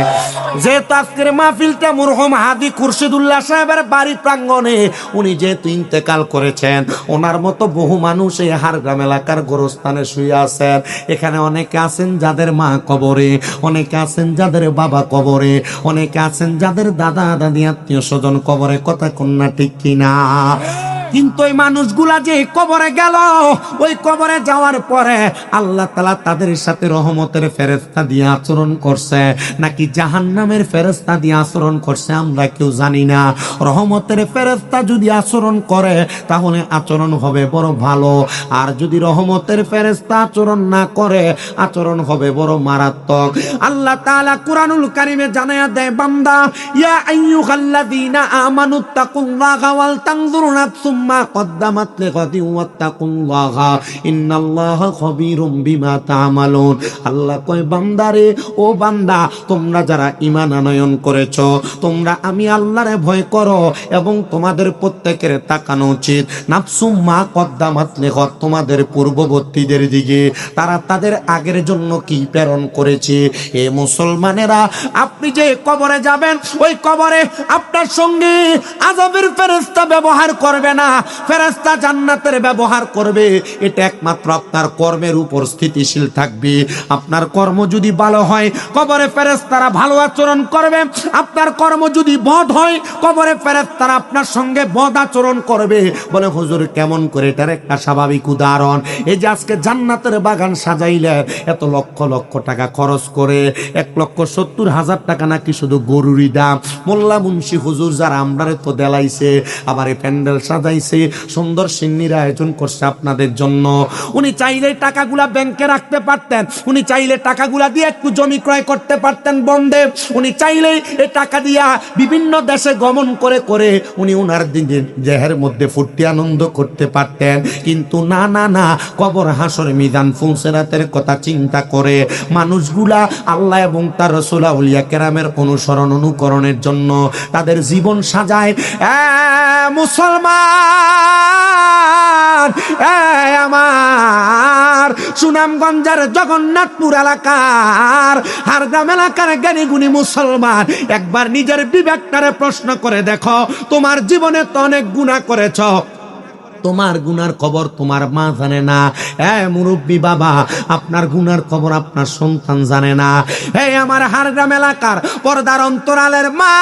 যেহেতু আজকের মাহফিলটা মরহুম হাদি খুরশিদুল্লাহ সাহেবের বাড়ি প্রাঙ্গণে, উনি যেহেতু ইন্তেকাল করেছেন, ওনার মতো বহু মানুষ এই হারগ্রাম এলাকার গোরস্থানে শুয়ে আছেন। এখানে অনেকে আছেন যাদের মা কবরে, অনেকে আছেন যাদের বাবা কবরে, অনেকে আছেন যাদের দাদা দাদি আত্মীয় স্বজন কবরে। কথা কন্যা ঠিক কিনা? কিন্তু ওই মানুষগুলা যে কবরে গেল, ওই কবরে যাওয়ার পরে আল্লাহ তাআলা তাদের সাথে রহমতের ফেরেশতা দিয়ে আচরণ করছে নাকি জাহান্নামের ফেরেশতা দিয়ে আচরণ করছে আমরা কেউ জানি না। রহমতের ফেরেশতা যদি আচরণ করে তাহলে আচরণ হবে বড় ভালো, আর যদি রহমতের ফেরেশতা আচরণ না করে আচরণ হবে বড় মারাত্মক। আল্লাহ তাআলা কুরআনুল কারীমে জানায়া দেয়, বান্দা ইয়া আইয়ুহাল্লাযীনা আমানুত্তাকুল্লাহা ওয়াল তানজুরু নাফসুম মা কদ্দামাত লিগাদিন ওয়াত্তাকুল্লাহা ইন্নাল্লাহা খাবীরুম বিমা তা'মালুন। আল্লাহ কয়, বান্দারে, ও বান্দা, তোমরা যারা ঈমান আনয়ন করেছো, তোমরা আমি আল্লাহরে ভয় করো এবং তোমাদের প্রত্যেকের তাকানো উচিত নাফসুম মা কদ্দামাত লিগাদ, তোমাদের পূর্ববর্তীদের দিকে তারা তাদের আগের জন্য কি প্রেরণ করেছে। এ মুসলমানেরা, আপনি যে কবরে যাবেন, ওই কবরে আপনার সঙ্গে আযাবের ফেরেশতা ব্যবহার করবে না, ফেরেশতা জান্নাতের ব্যবহার করবে। এটা একমাত্র আপনার কর্মের উপর স্থিতিশীল থাকবে। আপনার কর্ম যদি ভালো হয়, কবরে ফেরেশতারা ভালো আচরণ করবে। আপনার কর্ম যদি বদ হয়, কবরে ফেরেশতারা আপনার সঙ্গে বদ আচরণ করবে। বলে হুজুর কেমন করে? এটার একটা স্বাভাবিক উদাহরণ, এই যে আজকে জান্নাতের বাগান সাজাইলে এত লক্ষ লক্ষ টাকা খরচ করে, 1,70,000 টাকা নাকি শুধু গরুরই দাম। মোল্লা মুন্সি হুজুর যারা আমরারে তো দেলাইছে, আবার এই প্যান্ডেল সাজাই পাঠাইছে, সুন্দর সিন্নির আয়োজন করছে আপনাদের জন্য। উনি চাইলে টাকাগুলা ব্যাংকে রাখতে পারতেন, উনি চাইলে টাকাগুলা দিয়ে একটু জমি ক্রয় করতে পারতেন বন্ধে, উনি চাইলে এই টাকা দিয়া বিভিন্ন দেশে গমন করে করে উনি ওনার দিনের দেহের মধ্যে ফুর্তি আনন্দ করতে পারতেন। কিন্তু না না না, কবর হাসর মিজান ফুলসেরাতের কথা চিন্তা করে মানুষগুলা আল্লাহ এবং তার রাসূল আউলিয়া কেরামের অনুসরণ অনুকরণের জন্য তাদের জীবন সাজায়। মুসলমান, আমার সুনামগঞ্জের জগন্নাথপুর এলাকার হারগ্রাম এলাকার জ্ঞানী গুণী মুসলমান, একবার নিজের বিবেকটারে প্রশ্ন করে দেখো, তোমার জীবনে তো অনেক গুনাহ করেছ, তোমার গুনার খবর তোমার মা জানে না। মুরব্বী বাবা, আপনার গুনার খবর আপনার সন্তান জানে না। আমার হারগ্রাম এলাকার পর্দার অন্তরালের মা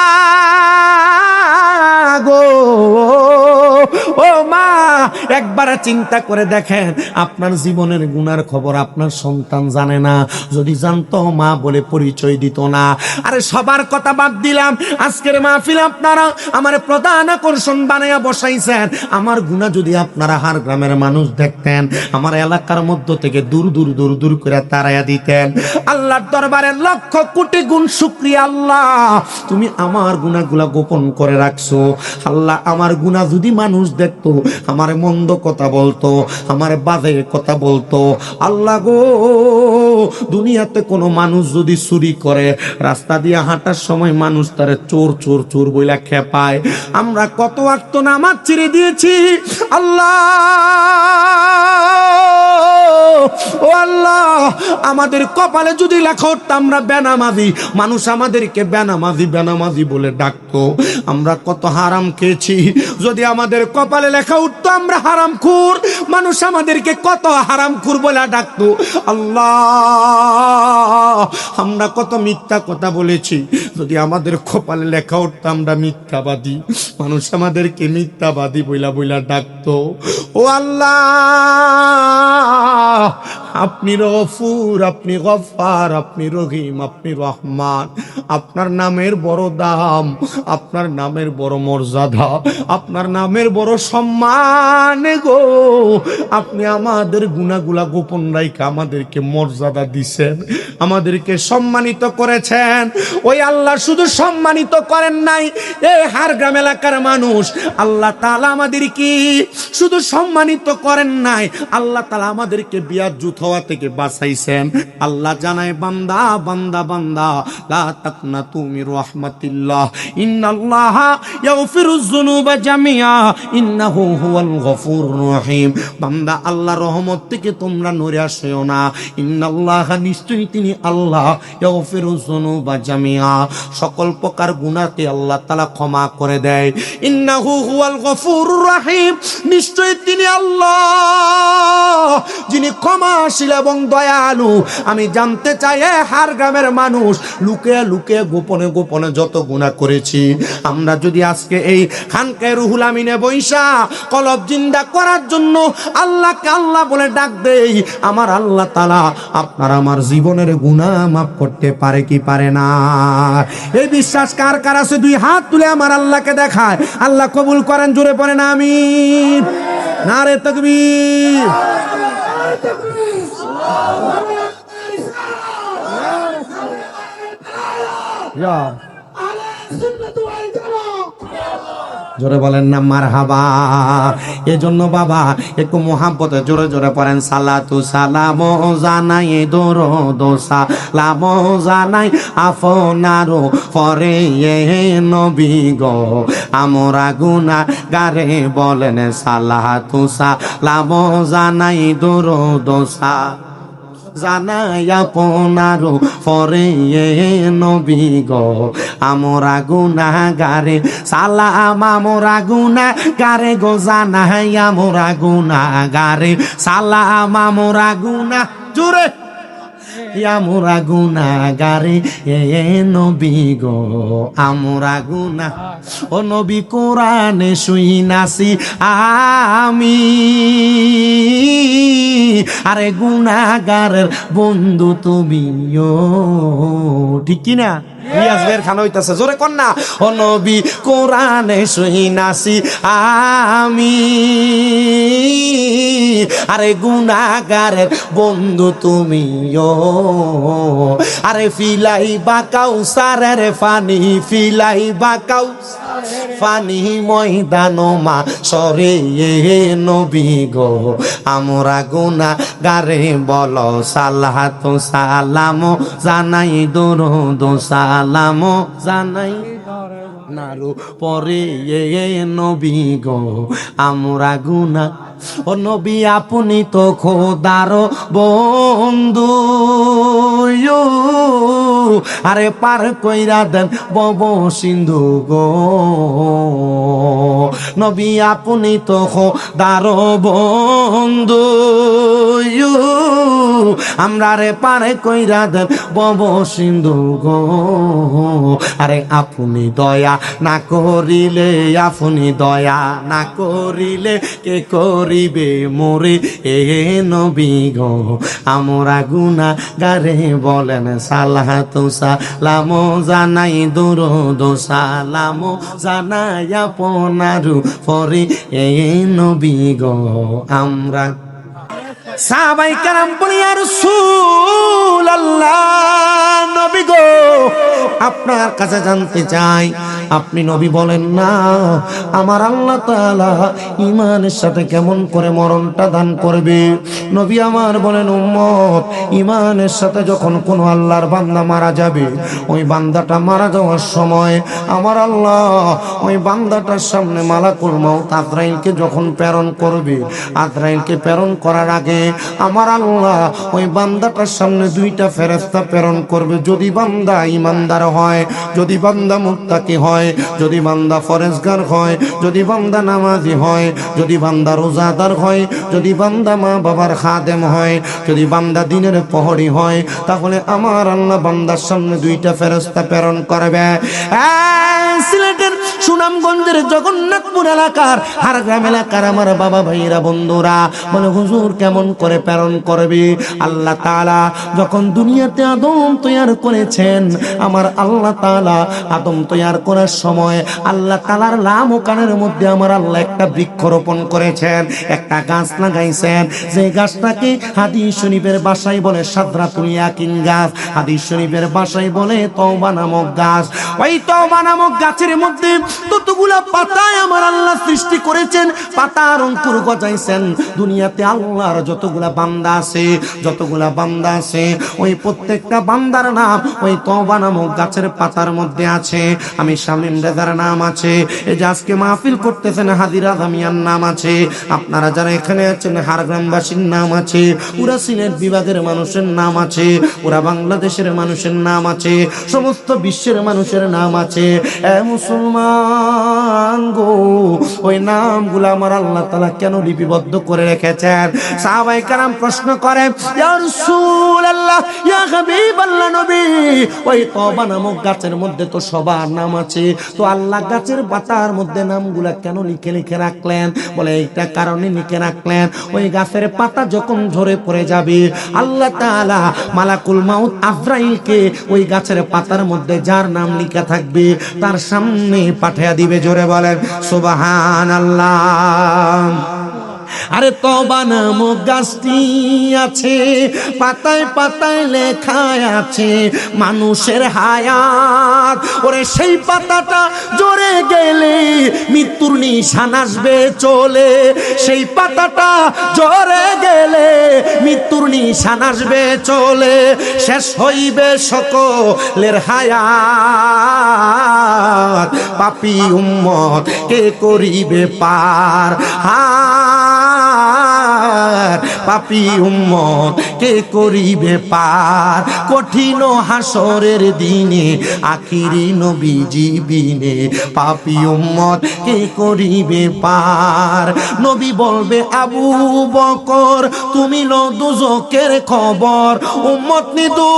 গো, ও মা, একবার চিন্তা করে দেখেন, আপনার জীবনের গুনার খবর আপনার সন্তান জানে না। যদি জানতো মা বলে পরিচয় দিত না। আরে সবার কথা বাদ দিলাম, আজকের মাহফিল আপনারা আমার প্রধান আকর্ষণ বানাইয়া বসাইছেন। আমার গুনাহ যদি আপনারা হার গ্রামের মানুষ দেখতেন, আমার এলাকার মধ্য থেকে দূর দূর দূর দূর করে তাড়াইয়া দিতেন। আল্লাহর দরবারে লক্ষ কোটি গুণ শুকরিয়া, আল্লাহ তুমি আমার গুনাহগুলা গোপন করে রাখছো। আল্লাহ, আমার গুনাহ যদি মানুষ দেখতো, আমার মন্দ কথা বলতো, আমার বাজে কথা বলতো, আল্লাহ গো, দুনিয়াতে কোনো মানুষ যদি চুরি করে, রাস্তা দিয়ে হাঁটার সময় মানুষ তারে চোর চোর চোর বইলা খেপায়, আমরা কত ওয়াক্ত নামাজ ছেড়ে দিয়েছি। আল্লাহ, ও আল্লাহ, আমাদের কপালে যদি লেখা উঠতো আমরা বেনামাজি, মানুষ আমাদেরকে বেনামাজি বেনামাজি বলে ডাকতো। আমরা কত হারাম খেয়েছি, যদি আমাদের কপালে লেখা উঠতো আমরা হারামখোর, মানুষ আমাদেরকে কত হারামখোর বলে ডাকতো। আল্লাহ, আমরা কত মিথ্যা কথা বলেছি, যদি আমাদের কপালে লেখা উঠতো আমরা মিথ্যাবাদী, মানুষ আমাদেরকে মিথ্যাবাদী বইলা বইলা ডাকতো। ও আল্লাহ, আপনি গফুর, আপনি গফফার, আপনি রহিম, আপনি রহমান, আপনার নামের বড় দাম, আপনার নামের বড় মর্যাদা, আপনার নামের বড় সম্মান গো। আপনি আমাদের গুনাহগুলা গোপন রাইখা আমাদেরকে মর্যাদা দিছেন, আমাদেরকে সম্মানিত করেছেন। ওই আল্লাহ শুধু সম্মানিত করেন নাই এই হারগ্রাম এলাকার মানুষ, আল্লাহ তাআলা আমাদেরকে শুধু সম্মানিত করেন নাই, আল্লাহ তাআলা আমাদেরকে বিয়াজ্জুত হওয়া থেকে বাঁচাইছেন। আল্লাহ জানায়, বান্দা বান্দা বান্দা, লা তাকনাতু মির রাহমাতিল্লাহ, ইন্নাল্লাহা ইয়াগফিরুয যুনুবা জামিআ, ইন্নাহু হুয়াল গফুরুর রহিম। বান্দা, আল্লাহর রহমত থেকে তোমরা নড়ে আসিও না। ইন্নাল্লাহা, নিশ্চয়ই তিনি আল্লাহ, ইয়াগফিরুয যুনুবা জামিআ, সকল প্রকার গুনাহকে আল্লাহ তাআলা ক্ষমা করে দেয়। ইন্নাহু হুয়াল গফুরুর রহিম, নিশ্চয়ই তিনি আল্লাহ যিনি ক্ষমাশীল এবং দয়ালু। আমি জানতে চাই, হার গ্রামের মানুষ লুকিয়ে লুকিয়ে গোপনে গোপনে যত গুনাহ করেছি, আমরা যদি আজকে এই খানকায়ে রুহুল আমিনে বৈশা কলব জিন্দা করার জন্য আল্লাহকে আল্লাহ বলে ডাক দেই, আমার আল্লাহ তাআলা আপনার আমার জীবনের গুনাহ মাফ করতে পারে কি পারে না? এই বিশ্বাস কার কার আছে? দুই হাত তুলে আমার আল্লাহকে দেখায়। আল্লাহ কবুল করেন, জোরে পড়েন আমিন। নারে তাকবীর। জোরে বলেন না মারহাবা। এজন্য বাবা একটু মোহাব্বতে জোরে জোরে পড়েন, সালাতু সালাম জানাই দরুদ সালাম জানাই আপনার পরে নবী গো, আমরা গুনাহগারে বলেন সালাতু সালাম জানাই দরুদ জানাই আপনার পরে নবী গো, আমরা গুনাহগারে সালাম, আমরা গুনাহগারে গো, জানাই আমরা গুনাহগারে সালাম, আমরা গুনাহ। জোরে আমরা গুনাহগারে এ নবী গো আমরা গুনাহ ও নবী কোরআনে শুইনাছি আমি আরে গুনাহগারের বন্ধু তুমিও ঠিক কি না রিয়াজ বের খান হইতাছে জোরে কোন না ও নবী কোরআনে শুইনাছি আমি আরে গুনাহগারের বন্ধু তুমিও আরে ফিলাই বাকাউ সারের ফানি ফিলাই বাকাউ ফানি ময়দান মা সরে নবী গো আমরা গুনাহগারে বলো সালাত সালাম জানাই দরুদ সালাম জানাই নারু পরে নবী গো আমরা গুনাহ ও নবী আপনি তো খোদার বন্ধু আরে পার কইরা দেন বব সিন্ধু গো নবী আপনি তো খোদার বন্ধু আমরা রে পারে কইরা দেন বব সিন্ধু গো আরে আপনি দয়া না করিলে আপনি দয়া না করিলে কে করিবে মোরে এ নবী গো আমরা গুনাহগারে বলেন সালাত সালাম জানাই দরুদ সালাম জানাই আপনার পরে এ নবী গো আমরা সাহাবায়ে কেরাম বলে ইয়া রাসূলুল্লাহ নবী গো আপনার কাছে জানতে চাই আপনি নবী বলেন না আমার আল্লাহ তাআলা ঈমানের সাথে কেমন করে মরণটা দান করবে নবী আমার বলেন উম্মত ঈমানের সাথে যখন কোন আল্লাহর বান্দা মারা যাবে ওই বান্দাটা মারা যাওয়ার সময় আমার আল্লাহ ওই বান্দাটার সামনে মালাকুল মউত আজরাইলকে যখন প্রেরণ করবে আজরাইলকে প্রেরণ করার আগে আমার আল্লাহ ওই বান্দাটার সামনে দুইটা ফেরেশতা প্রেরণ করবে যদি বান্দা ঈমানদার হয় যদি বান্দা মুত্তাকি হয় যদি বান্দা ফরেজগার হয় যদি বান্দা নামাজি হয় যদি বান্দা রোজাদার হয় যদি বান্দা মা বাবার খাদেম হয় যদি বান্দা দিনের প্রহরী হয় তাহলে আমার আল্লাহ বান্দার সামনে দুইটা ফেরেশতা প্রেরণ করবে সিলেটের সুনামগঞ্জের জগন্নাথপুর এলাকার হারগ্রাম এলাকার আমার বাবা ভাইরা বন্ধুরা বলে হুজুর কেমন করে প্রেরণ করবে আল্লাহ তাআলা যখন দুনিয়াতে আদম তৈয়ার করেছেন আমার আল্লাহ তাআলা আদম তৈয়ার করার সময় আল্লাহ তাআলার লাম ও কানের মধ্যে আমার আল্লাহ একটা বৃক্ষ রোপণ করেছেন একটা গাছ লাগাইছেন যে গাছটাকে হাদিস শরীফের ভাষায় বলে সাদরাতুল ইয়াকিন গাছ হাদিস শরীফের ভাষায় বলে তওবা নামক গাছ ওই তওবা নামক গাছের মধ্যে ততগুলা পাতায় আমার আল্লাহ সৃষ্টি করেছেন পাতার অঙ্কুর গজাইছেন দুনিয়াতে আল্লাহর যতগুলা বান্দা আছে ওই প্রত্যেকটা বান্দার নাম ওই তওবা নামক গাছের পাতার মধ্যে আছে আমি শামীম রেজার নাম আছে এই যে আজকে মাহফিল করতেছেন হাদিরা জামিয়ার নাম আছে আপনারা যারা এখানে আছেন হারগ্রামবাসীর নাম আছে পুরা সিলেট বিভাগের মানুষের নাম আছে পুরা বাংলাদেশের মানুষের নাম আছে সমস্ত বিশ্বের মানুষের নাম আছে এ মুসলমান গো ওই নামগুলো আমার আল্লাহ তাআলা কেন লিপিবদ্ধ করে রেখেছেন সাহাবায়ে কেরাম প্রশ্ন করে ইয়া রাসূলুল্লাহ ইয়া হাবিবাল্লাহ নবী ওই তওবা নামক গাছের মধ্যে তো সবার নাম আছে তো আল্লাহ গাছের পাতার মধ্যে নামগুলা কেন লিখে লিখে রাখলেন বলে এইটা কারণে লিখে রাখলেন ওই গাছের পাতা যখন ঝরে পড়ে যাবে আল্লাহ তাআলা মালাকুল মাউত আজরাইলকে ওই গাছের পাতার মধ্যে যার নাম লেখা থাকবে তার সামনে পাঠিয়ে দিবে জোরে বলেন সুবহানাল্লাহ আরে তওবা নামক গাছটি আছে পাতায় পাতায় লেখা আছে মানুষের হায়াত ওরে সেই পাতাটা ঝরে গেলে মৃত্যুর নিশান আসবে চলে সেই পাতাটা ঝরে গেলে মৃত্যুর নিশান আসবে চলে শেষ হইবে সকলের হায়াত পাপী উম্মত কে করিবে পার পাপী উম্মত কে করিবে পার কঠিন হাসরের দিনে আখিরি নবীজি বিনে পাপী উম্মত কে করিবে পার নবী বলবে আবু বকর তুমি লো দুজকের খবর উম্মত নিদু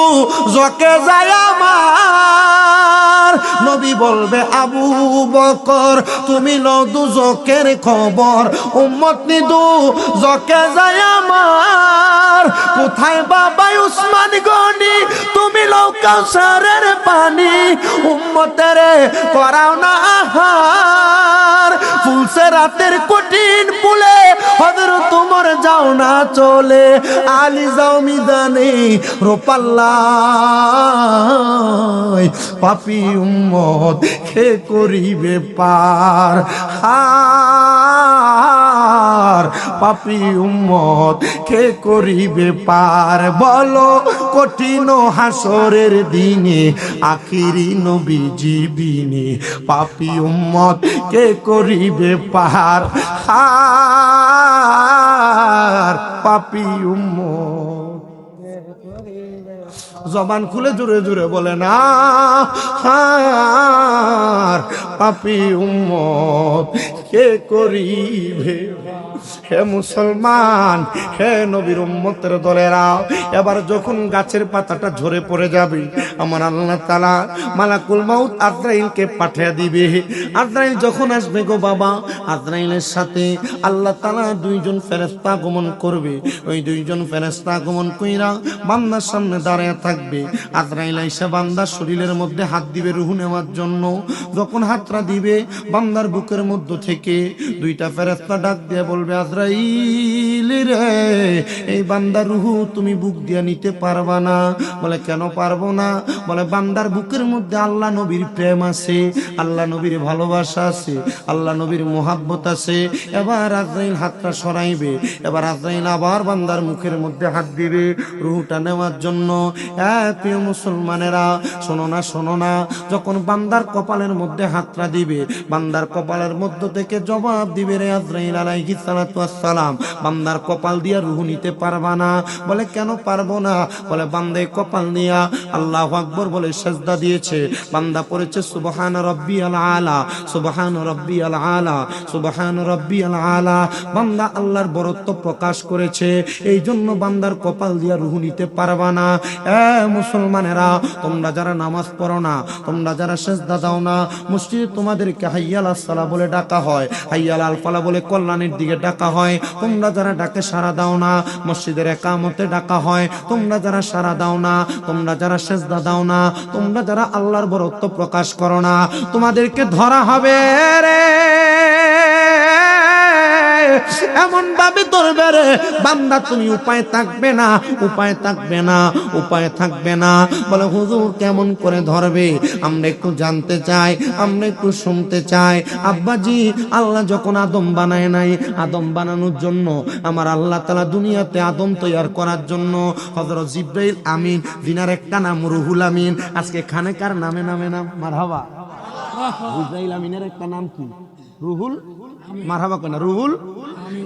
জকে যায় আমার নবী বলবে আবু বকর তুমি লো দুজকের খবর উম্মত নিদু জকে যায় আমার কোথায় বাবা উসমান গনি তুমি লো কাউসারের পানি উম্মতের করাও না আহার ফুলসে রাতের কঠিন পুলে হযরত ওমর যাও না চলে আলী যাও মিদানে রোপাল্লায় পাপী উম্মত কে করিবে পার হার পাপী উম্মত কে করিবে পার বলো কঠিন হাসরের দিনে আখিরি নবীজি বিনে পাপী উম্মত কে করিবে পার হার পাপী উম্মত জবান খুলে জোরে জোরে বলে না হার পাপী উম্মত কে করিবে হে মুসলমান হে নবীর উম্মতের দলেরা এবার যখন গাছের পাতাটা ঝরে পড়ে যাবে আমার আল্লাহ তাআলা মালাকুল মাউত আজরাইলকে পাঠিয়ে দিবে আজরাইল যখন আসবে গো বাবা আজরাইলের সাথে আল্লাহ তাআলা দুইজন ফেরেশতা আগমন করবে ওই দুইজন ফেরেশতা আগমন কইরা বান্দার সামনে দাঁড়িয়ে থাকবে আজরাইল এসে বান্দার শরীরের মধ্যে হাত দিবে রূহ নেওয়ার জন্য যখন হাতটা দিবে বান্দার বুকের মধ্য থেকে দুইটা ফেরেশতা ডাক দিয়ে বলবে আজরাইল রে এই বান্দার রূহ তুমি বুক দিয়ে নিতে পারবা না বলে কেন পারবো না বলে বান্দার বুকের মধ্যে আল্লাহ নবীর প্রেম আছে আল্লাহ নবীর ভালোবাসা আছে আল্লাহ নবীর মোহাব্বত আছে এবার আজরাইল হাতটা সরাইবে এবার আজরাইল আবার বান্দার মুখের মধ্যে হাত দিবে রূহটা নেওয়ার জন্য প্রিয় মুসলমানেরা শোনো না যখন বান্দার কপালের মধ্যে হাতটা দিবে বান্দার কপালের মধ্য থেকে জবাব দিবে রে আজরাইল আলাইহিস সালাতু ওয়াস সালাম বান্দার কপাল দিয়া রূহ নিতে পারবা না বলে কেন পারবো না বলে বান্দা কপাল নিয়া আল্লাহু আকবার বলে সিজদা দিয়েছে বান্দা পড়েছে সুবহান রাব্বিয়াল আলা সুবহান রাব্বিয়াল আলা সুবহান রাব্বিয়াল আলা বান্দা আল্লাহর বরত্ব প্রকাশ করেছে এই জন্য বান্দার কপাল দিয়া রূহ নিতে পারবা না মুসলমানেরা তোমরা যারা নামাজ পড়ো না তোমরা যারা সিজদা দাও না মসজিদে তোমাদেরকে হাইয়াল আসসালাহ বলে ডাকা হয় হাইয়াল আল ফালাহ বলে কল্যাণের দিকে ডাকা হয় তোমরা যারা ডাকে সাড়া দাও না মসজিদের ইকামতে ডাকা হয় তোমরা যারা সাড়া দাও না তোমরা যারা সিজদা দাও না তোমরা যারা আল্লাহর বরত্ব প্রকাশ করো না তোমাদেরকে ধরা হবে রে এমন ভাবে ধরবে রে বান্দা তুমি উপায় থাকবে না বলে হুজুর কেমন করে ধরবে আমরা একটু জানতে চাই আমরা একটু শুনতে চাই আব্বাজি আল্লাহ যখন আদম বানায় নাই আদম বানানোর জন্য আমার আল্লাহ তাআলা দুনিয়াতে আদম তৈরি করার জন্য হযরত জিবরাইল আমিন যিনার একটা নাম রুহুল আমিন আজকে খানেকার নামে মারহাবা জিবরাইল আমিনের একটা নাম কি রুহুল মারহাবা কন্যা রুহুল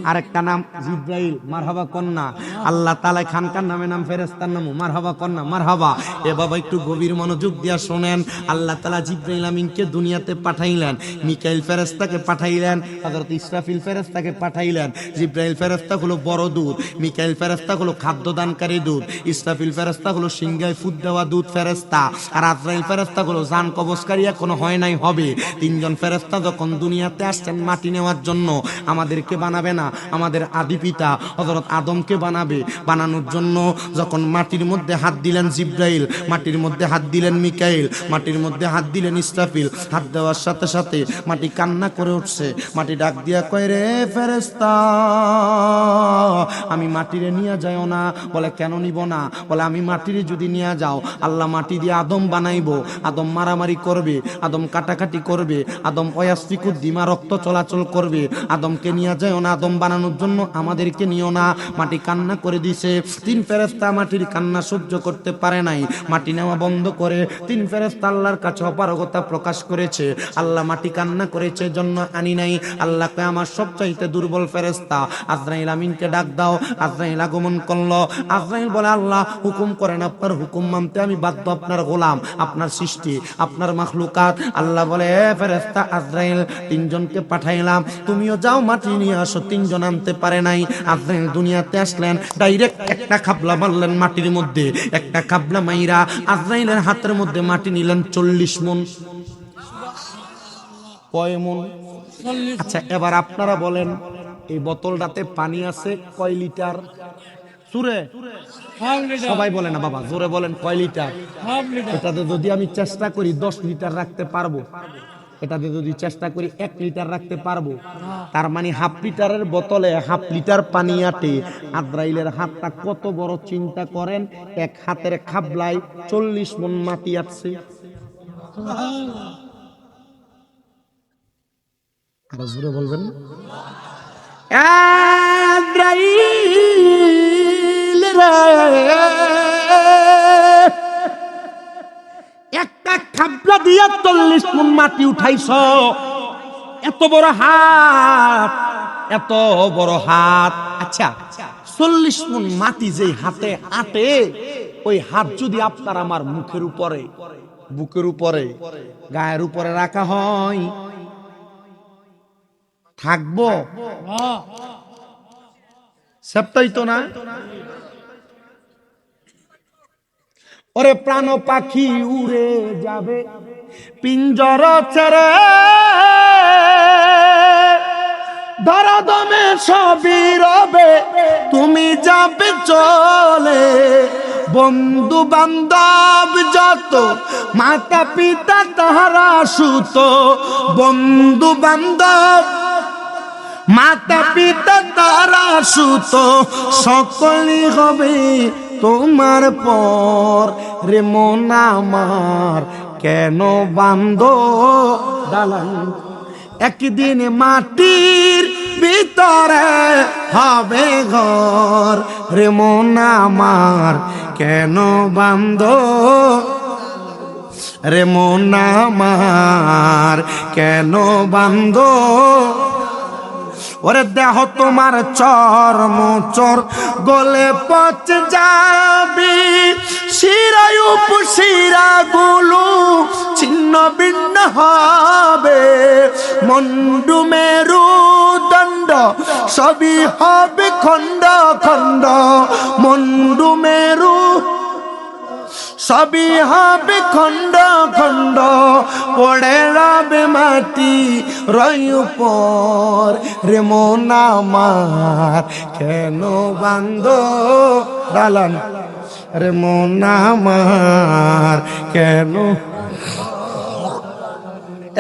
আর একটা নাম জিবরাইল মারহাবা কন্যা আল্লাহ তাআলা খানকার নামে নাম ফেরেশতার নাম মারহাবা কন্যা মারহাবা এ বাবা একটু গভীর মনোযোগ দিয়া শুনেন আল্লাহ তাআলা জিবরাইল আমিনকে দুনিয়াতে পাঠাইলেন মিকাইল ফেরেশতাকে পাঠাইলেন হযরত ইসরাফিল ফেরেশতাকে পাঠাইলেন জিবরাইল ফেরেশতা হলো বড় দূত মিকাইল ফেরেশতা হলো খাদ্য দানকারী দূত ইসরাফিল ফেরেশতা হলো সিংহায় ফুদ দেওয়া দূত ফেরেশতা আর আজরাইল ফেরেশতা হলো জান কবজকারী এখনো হয় নাই হবে তিনজন ফেরেশতা যখন দুনিয়াতে আসছেন মাটি নেওয়ার জন্য আমাদেরকে বানাবে না আমাদের আদি পিতা হযরত আদমকে বানাবে বানানোর জন্য যখন মাটির মধ্যে হাত দিলেন জিবরাইল মাটির মধ্যে হাত দিলেন মিকাইল মাটির মধ্যে হাত দিলেন ইসরাফিল হাত দেওয়ার সাথে সাথে মাটি কান্না করে উঠছে মাটি ডাক দিয়া কয় রে ফেরেশতা আমি মাটিরে নিয়ে যাও না বলে কেন নিব না বলে আমি মাটিরে যদি নিয়ে যাও আল্লাহ মাটি দিয়ে আদম বানাইবো আদম মারামারি করবে আদম কাটাকাটি করবে আদম অয়াস্তিকুদ দিমা রক্ত চলাচল করবে আদমকে নিয়ে যাও না আদম বানানোর জন্য আমাদেরকে নিও না মাটি কান্না করে দিছে। 3 ফেরেশতা মাটির কান্না সহ্য করতে পারে নাই, মাটি নেওয়া বন্ধ করে 3 ফেরেশতা আল্লাহর কাছে অপারগতা প্রকাশ করেছে। আল্লাহ মাটি কান্না করেছে জন্য আনি নাই। আল্লাহকে আমার সবচাইতে দুর্বল ফেরেশতা আজরাইল আমিনকে ডাক দাও। আজরাইল আগমন করলো। আজরাইল বলে আল্লাহ হুকুম করেন, আপনার হুকুম মানতে আমি বাধ্য, আপনার গোলাম, আপনার সৃষ্টি, আপনার মাখলুকাত। আল্লাহ বলে ফেরেশতা আজরাইল 3 জনকে পাঠাইলাম, তুমিও যাও মাটি নিয়ে আসো। 3 জন আনতে পারে নাই। আজরাইল দুনিয়াতে আসলেন, ডাইরেক্ট একটা খাবলা মারলেন মাটির মধ্যে। একটা খাবলা মাইরা আজরাইলের হাতের মধ্যে মাটি নিলেন 40 মণ। কয় মণ? আচ্ছা এবার আপনারা বলেন, এই বোতলটাতে পানি আছে কয় লিটার? সুরে সবাই বলে না বাবা, জোরে বলেন কয় লিটার? এটাতে যদি আমি চেষ্টা করি 10 লিটার রাখতে পারবো, এটাতে যদি চেষ্টা করি 1 লিটার রাখতে পারবো। তার মানে হাফ লিটারের বোতলে হাফ লিটার পানি আটে। আজরাইলের হাতটা কত বড় চিন্তা করেন, এক হাতের খাবলায় 40 মণ মাটি আসছে। আরো জোরে বলবেন। আজরাইল রে, একটা খাবলা দিয়া 40 মণ মাটি উঠাইছ। এত বড় হাত, এত বড় হাত। আচ্ছা 40 মণ মাটি যে হাতে আটে, ওই হাত যদি আপনার আমার মুখের উপরে, বুকের উপরে, গায়ের উপরে রাখা হয়, থাকবো? সেটাই তো না। ওরে প্রাণ পাখি উড়ে যাবে পিঞ্জর ছেড়ে, দরদমে সবই রবে তুমি যাবে চলে। বন্ধু বান্ধব যত, মাতা পিতা তাহারা সুত। বন্ধু বান্ধব মাতা পিতা তারা সুত, সকলই হবে তোমার পর। রে মন আমার কেন বান্ধ দালান, একদিন মাটির ভিতরে হবে ঘর। রে মন আমার কেন বান্ধ, রে মন আমার কেন বান্ধ। ওরে দেহ তোমার চর্ম চর গলে পচে যাবি, শিরায় উপশিরা গুলো ছিন্ন ভিন্ন হবে। মন্ডু মেরু দণ্ড সবই হবে খণ্ড খণ্ড। মন্ডু মেরু সবই হবে খণ্ড খণ্ড, পড়ে রবে মাটি রই উপর। রে মন আমার কেন বান্ধ দালান, রে মন আমার কেন।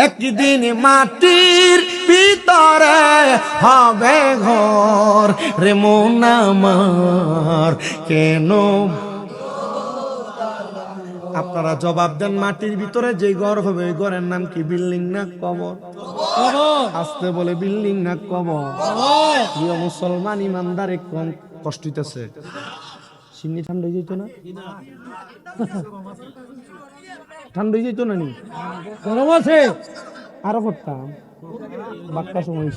একদিন মাটির ভিতরে হবে ঘর। রে মন আমার কেন। আপনারা জবাব দেন, মাটির ভিতরে যে ঘর হবে ওই ঘরের নাম কি? বিল্ডিং না কবর? আসতে বলে বিল্ডিং না কবর? প্রিয় মুসলমান ইমানদারে কম কষ্ট হইতেছে। সিন্নি ঠান্ডা হয়ে যেত না? ঠান্ডা হয়ে যেত না? নি গরম আছে আরো করতাম বাক্কা সময়।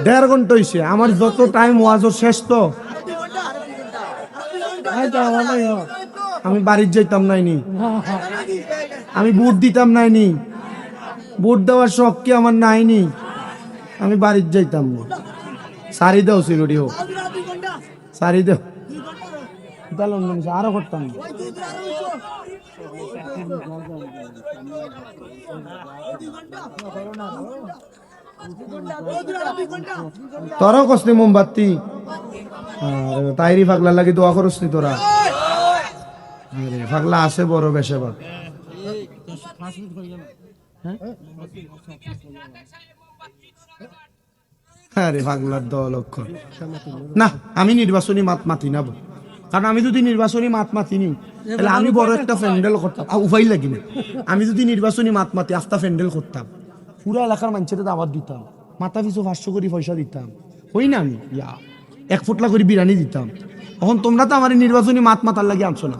1.5 ঘন্টা হয়েছে আমার, যত টাইম ওয়াজ শেষ। তো আমি বাড়ির যাইতাম নাইনি, আমি ভোট দিতাম নাইনি, ভোট দেওয়ার শখ কি আমার নাইনি, আমি বাড়ির যাইতাম না। সারি দেও সিলুডি হোক, সারি দেও আরো করতাম। তোরাও কসনি মোমবাতি তাইরি ফাগলা লাগি দোয়া করসনি তোরা? ফাগলা আছে বড় বেশে বার। আরে ফাগলার 10 লক্ষ না। আমি নির্বাচনী মাত মাতি না, কারণ আমি যদি নির্বাচনী মাত মাতি নি তাহলে আমি বড় একটা প্যান্ডেল করতাম। উপায় লাগি না, আমি যদি নির্বাচনী মাত মাতি আস্তা প্যান্ডেল করতাম। পুরা এলাকার মানুষের দাওয়াত দিতাম, মাথা পিছু 500 করে পয়সা দিতাম, হই না আমি 1 ফুটলা করে বিরিয়ানি দিতাম। এখন তোমরা তো আমার নির্বাচনী মাতার লাগে আনছো না,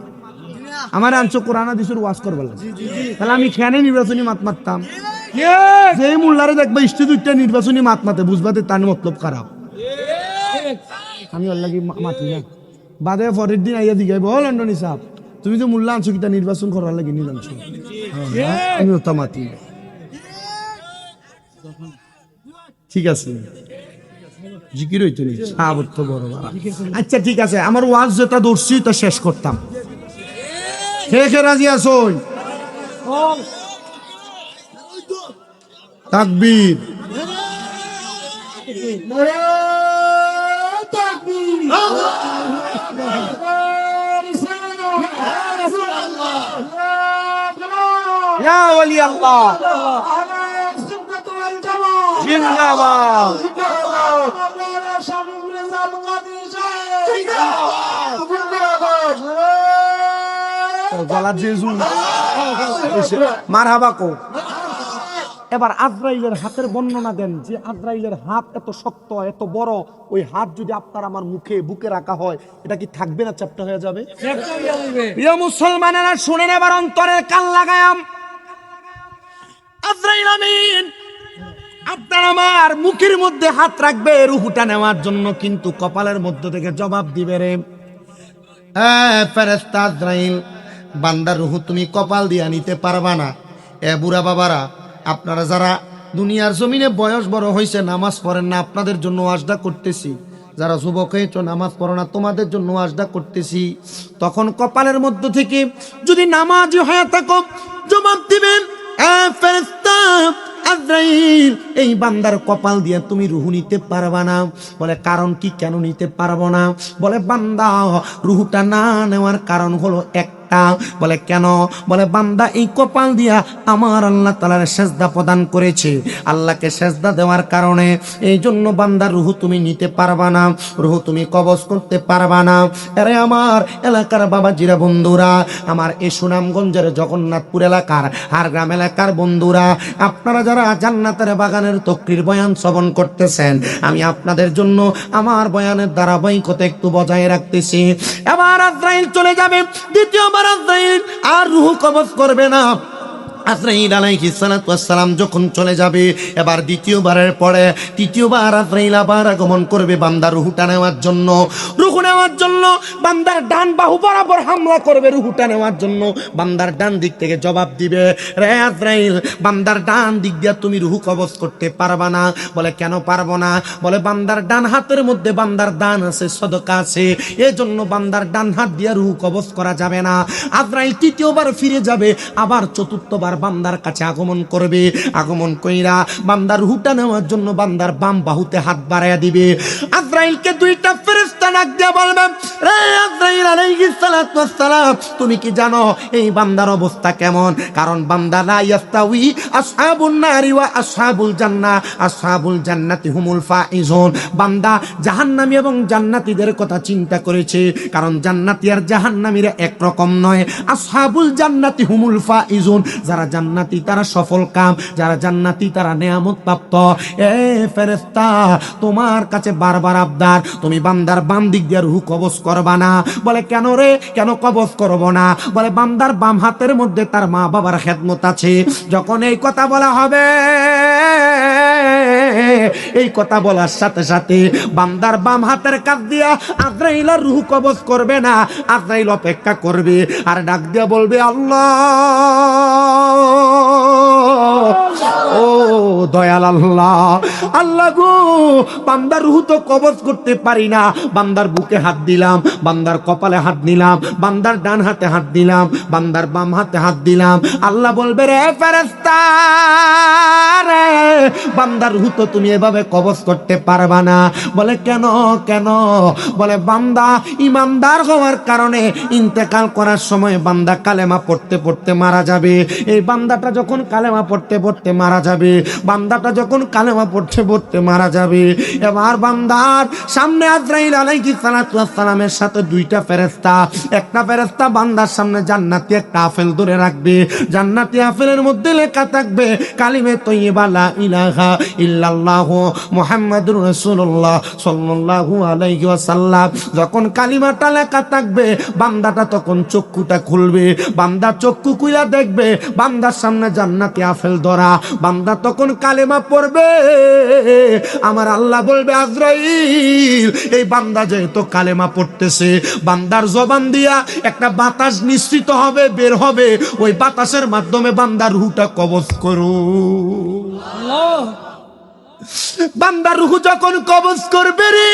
আমার আনছো কোরআন হাদিসের ওয়াজ করবার লাগে। তাহলে আমি খেয়ানে নির্বাচনী মারতাম, যে মোল্লারে দেখবা ইস্টে নির্বাচনী মাতে বুঝবাতে তার মতলব খারাপ। আমি ওর লাগি মাতি না, বাদে পরের দিন আইয়া দিগাইব ও লন্ডনী সাহেব তুমি তো মোল্লা আনছো কিতা নির্বাচন করার লাগে নিয়ে আনছো, আমি ওটা মাতি। ঠিক আছে, জিকির হইতো নি সাহাবত তো বড় বাবা। আচ্ছা ঠিক আছে, আমার ওয়াজ যেটা দর্শি তা শেষ করতাম। কে কে রাজি আছো? তাকবীর। ইয়া ওলি আল্লাহ জিন্দাবাদ। মারহাবা কো। এবার আজরাইলের হাতের বর্ণনা দেন, যে আজরাইলের হাত এত শক্ত এত বড়, ওই হাত যদি আপনার আমার মুখে বুকে রাখা হয় এটা কি থাকবে না চ্যাপ্টা হয়ে যাবে? প্রিয় মুসলমানেরা শুনেন এবার অন্তরের কান লাগায়াম। আজরাইল আমিন আপনার আমার মুখের মধ্যে হাত রাখবে রুহুটা নেওয়ার জন্য, কিন্তু কপালের মধ্য থেকে জবাব দিবে রে ফেরেশতা আজরাইল, বান্দার রুহু তুমি কপাল দিয়া নিতে পারবা না। বুড়া বাবারা, আপনারা যারা দুনিয়ার জমিনে বয়স বড় হয়েছে নামাজ পড়েন না, আপনাদের জন্য ওয়াজটা করতেছি। যারা যুবক হয়েছ নামাজ পড়ো না, তোমাদের জন্য ওয়াজটা করতেছি। তখন কপালের মধ্য থেকে যদি নামাজি হয়ে থাকো জবাব দিবেন ফেরেশতা আজরাইল, এই বান্দার কপাল দিয়ে তুমি রুহু নিতে পারবা না। বলে কারণ কি, কেন নিতে পারবো না? বলে বান্দা রুহুটা না নেওয়ার কারণ হলো একটা। বলে কেন? বলে বান্দা এই কপাল দিয়া আমার আল্লাহ তাআলার সেজদা প্রদান করেছে, আল্লাহকে সেজদা দেওয়ার কারণে এই জন্য বান্দার রুহু তুমি নিতে পারবা না, রুহু তুমি কবজ করতে পারবা না। আরে আমার এলাকার বাবাজিরা বন্ধুরা, আমার এই সুনামগঞ্জের জগন্নাথপুর এলাকার হারগ্রাম এলাকার বন্ধুরা, আপনারা যারা জান্নাতের বাগানের তকরির বয়ান শ্রবণ করতেছেন, আমি আপনাদের জন্য আমার বয়ানের ধারাবাহিকতা একটু বজায় রাখতেছি। এবার আজরাইল চলে যাবে, দ্বিতীয়বার আজরাইল আর রূহ কবজ করবে না। আজরাইল আলাইহিস সালাতু ওয়াস সালাম যখন চলে যাবে, এবার দ্বিতীয়বারের পরে তৃতীয়বার আজরাইল আবার আগমন করবে বান্দার রূহটা নেওয়ার জন্য। রূহ নেওয়ার জন্য বান্দার ডান বাহু বরাবর হামলা করবে, রূহটা নেওয়ার জন্য বান্দার ডান দিক থেকে জবাব দিবে, রে আজরাইল বান্দার ডান দিক দিয়ে তুমি রূহ কবজ করতে পারবা না। বলে কেন পারবো না? বলে বান্দার ডান হাতের মধ্যে বান্দার দান আছে, সদকা আছে, এজন্য বান্দার ডান হাত দিয়ে রূহ কবজ করা যাবে না। আজরাইল তৃতীয়বার ফিরে যাবে, আবার চতুর্থবার বান্দার কাছে আগমন করবে। আগমন কইরা বান্দার রূহটা নেওয়ার জন্য বান্দার বাম বাহুতে হাত বাড়াইয়া দিবে। আজরাইলকে দুইটা ফেরেশতা ডাক দিয়ে বলবে, রে আজরাইল আলাইহিস সালাতু ওয়াস সালাম, তুমি কি জানো এই বান্দার অবস্থা কেমন? কারণ বান্দা লা ইয়াস্তাউই আসহাবুন নারি ওয়া আসহাবুল জান্নাহ, আসহাবুল জান্নাতি হুমুল ফাইজুন। বান্দা জাহান্নামী এবং জান্নাতীদের কথা চিন্তা করেছে, কারণ জান্নাতি আর জাহান্নামীরা এক রকম নয়। আসহাবুল জান্নাতি হুমুল ফাইজুন, যারা জান্নাতি তারা সফল কাম, যারা জান্নাতি তারা নেয়ামত প্রাপ্ত। এ ফেরেশতা, তোমার কাছে বারবার আবদার, তুমি বান্দার বাম দিক দিয়ে রূহ কবজ করবা না। বলে কেন রে, কেন কবজ করব না? বলে বান্দার বাম হাতের মধ্যে তার মা বাবার খেদমত আছে। যখন এই কথা বলা হবে, এই কথা বলার সাথে সাথে বান্দার বাম হাতের কাছ দিয়া আজরাইল রূহ কবজ করবে না, আজরাইল অপেক্ষা করবে আর ডাক দিয়া বলবে, আল্লাহ ও দয়াল আল্লাহ, আল্লাহ গো, বান্দার রূহ তো কবজ করতে পারি না। বান্দার বুকে হাত দিলাম, বান্দার কপালে হাত দিলাম, বান্দার ডান হাতে হাত দিলাম, বান্দার বাম হাতে হাত দিলাম। আল্লাহ বলবে, রে ফেরেশতা রে, বান্দার রূহ তো তুমি এভাবে কবজ করতে পারবা না। বলে কেন কেন? বলে বান্দা ইমানদার হওয়ার কারণে ইন্তেকাল করার সময় বান্দা কালেমা পড়তে পড়তে মারা যাবে। এই বান্দাটা যখন কালেমা পড়তে পড়তে মারা যাবে, বান্দাটা যখন কালেমা পড়তে পড়তে মারা যাবে, এবার বান্দার সামনে আজরাইল আলাইহিস সালাতু ওয়াস সালামের সাথে দুইটা ফেরেশতা, একটা ফেরেশতা বান্দার সামনে জান্নাতি একটা আপেল ধরে রাখবে। জান্নাতি আপেলের মধ্যে লেখা থাকবে কালিমে তয়্যিবা লা ইলাহা ইল্লাল্লাহু মুহাম্মাদুর রাসূলুল্লাহ সাল্লাল্লাহু আলাইহি ওয়াসাল্লাম। যখন কালিমাটা লেখা থাকবে বান্দাটা তখন চক্ষুটা খুলবে, বান্দা চক্ষু খুলে দেখবে বান্দার সামনে জান্নাতি আপেল ধরা। বান্দা তখন কালেমা পড়বে, আমার আল্লাহ বলবে আজরাইল এই বান্দা যেহেতু কালেমা পড়তেছে, বান্দার জবান দিয়া একটা বাতাস নিঃসৃত হবে, বের হবে, ওই বাতাসের মাধ্যমে বান্দার রূহটা কবজ করো। বান্দার রূহ যখন কবজ করবে রে,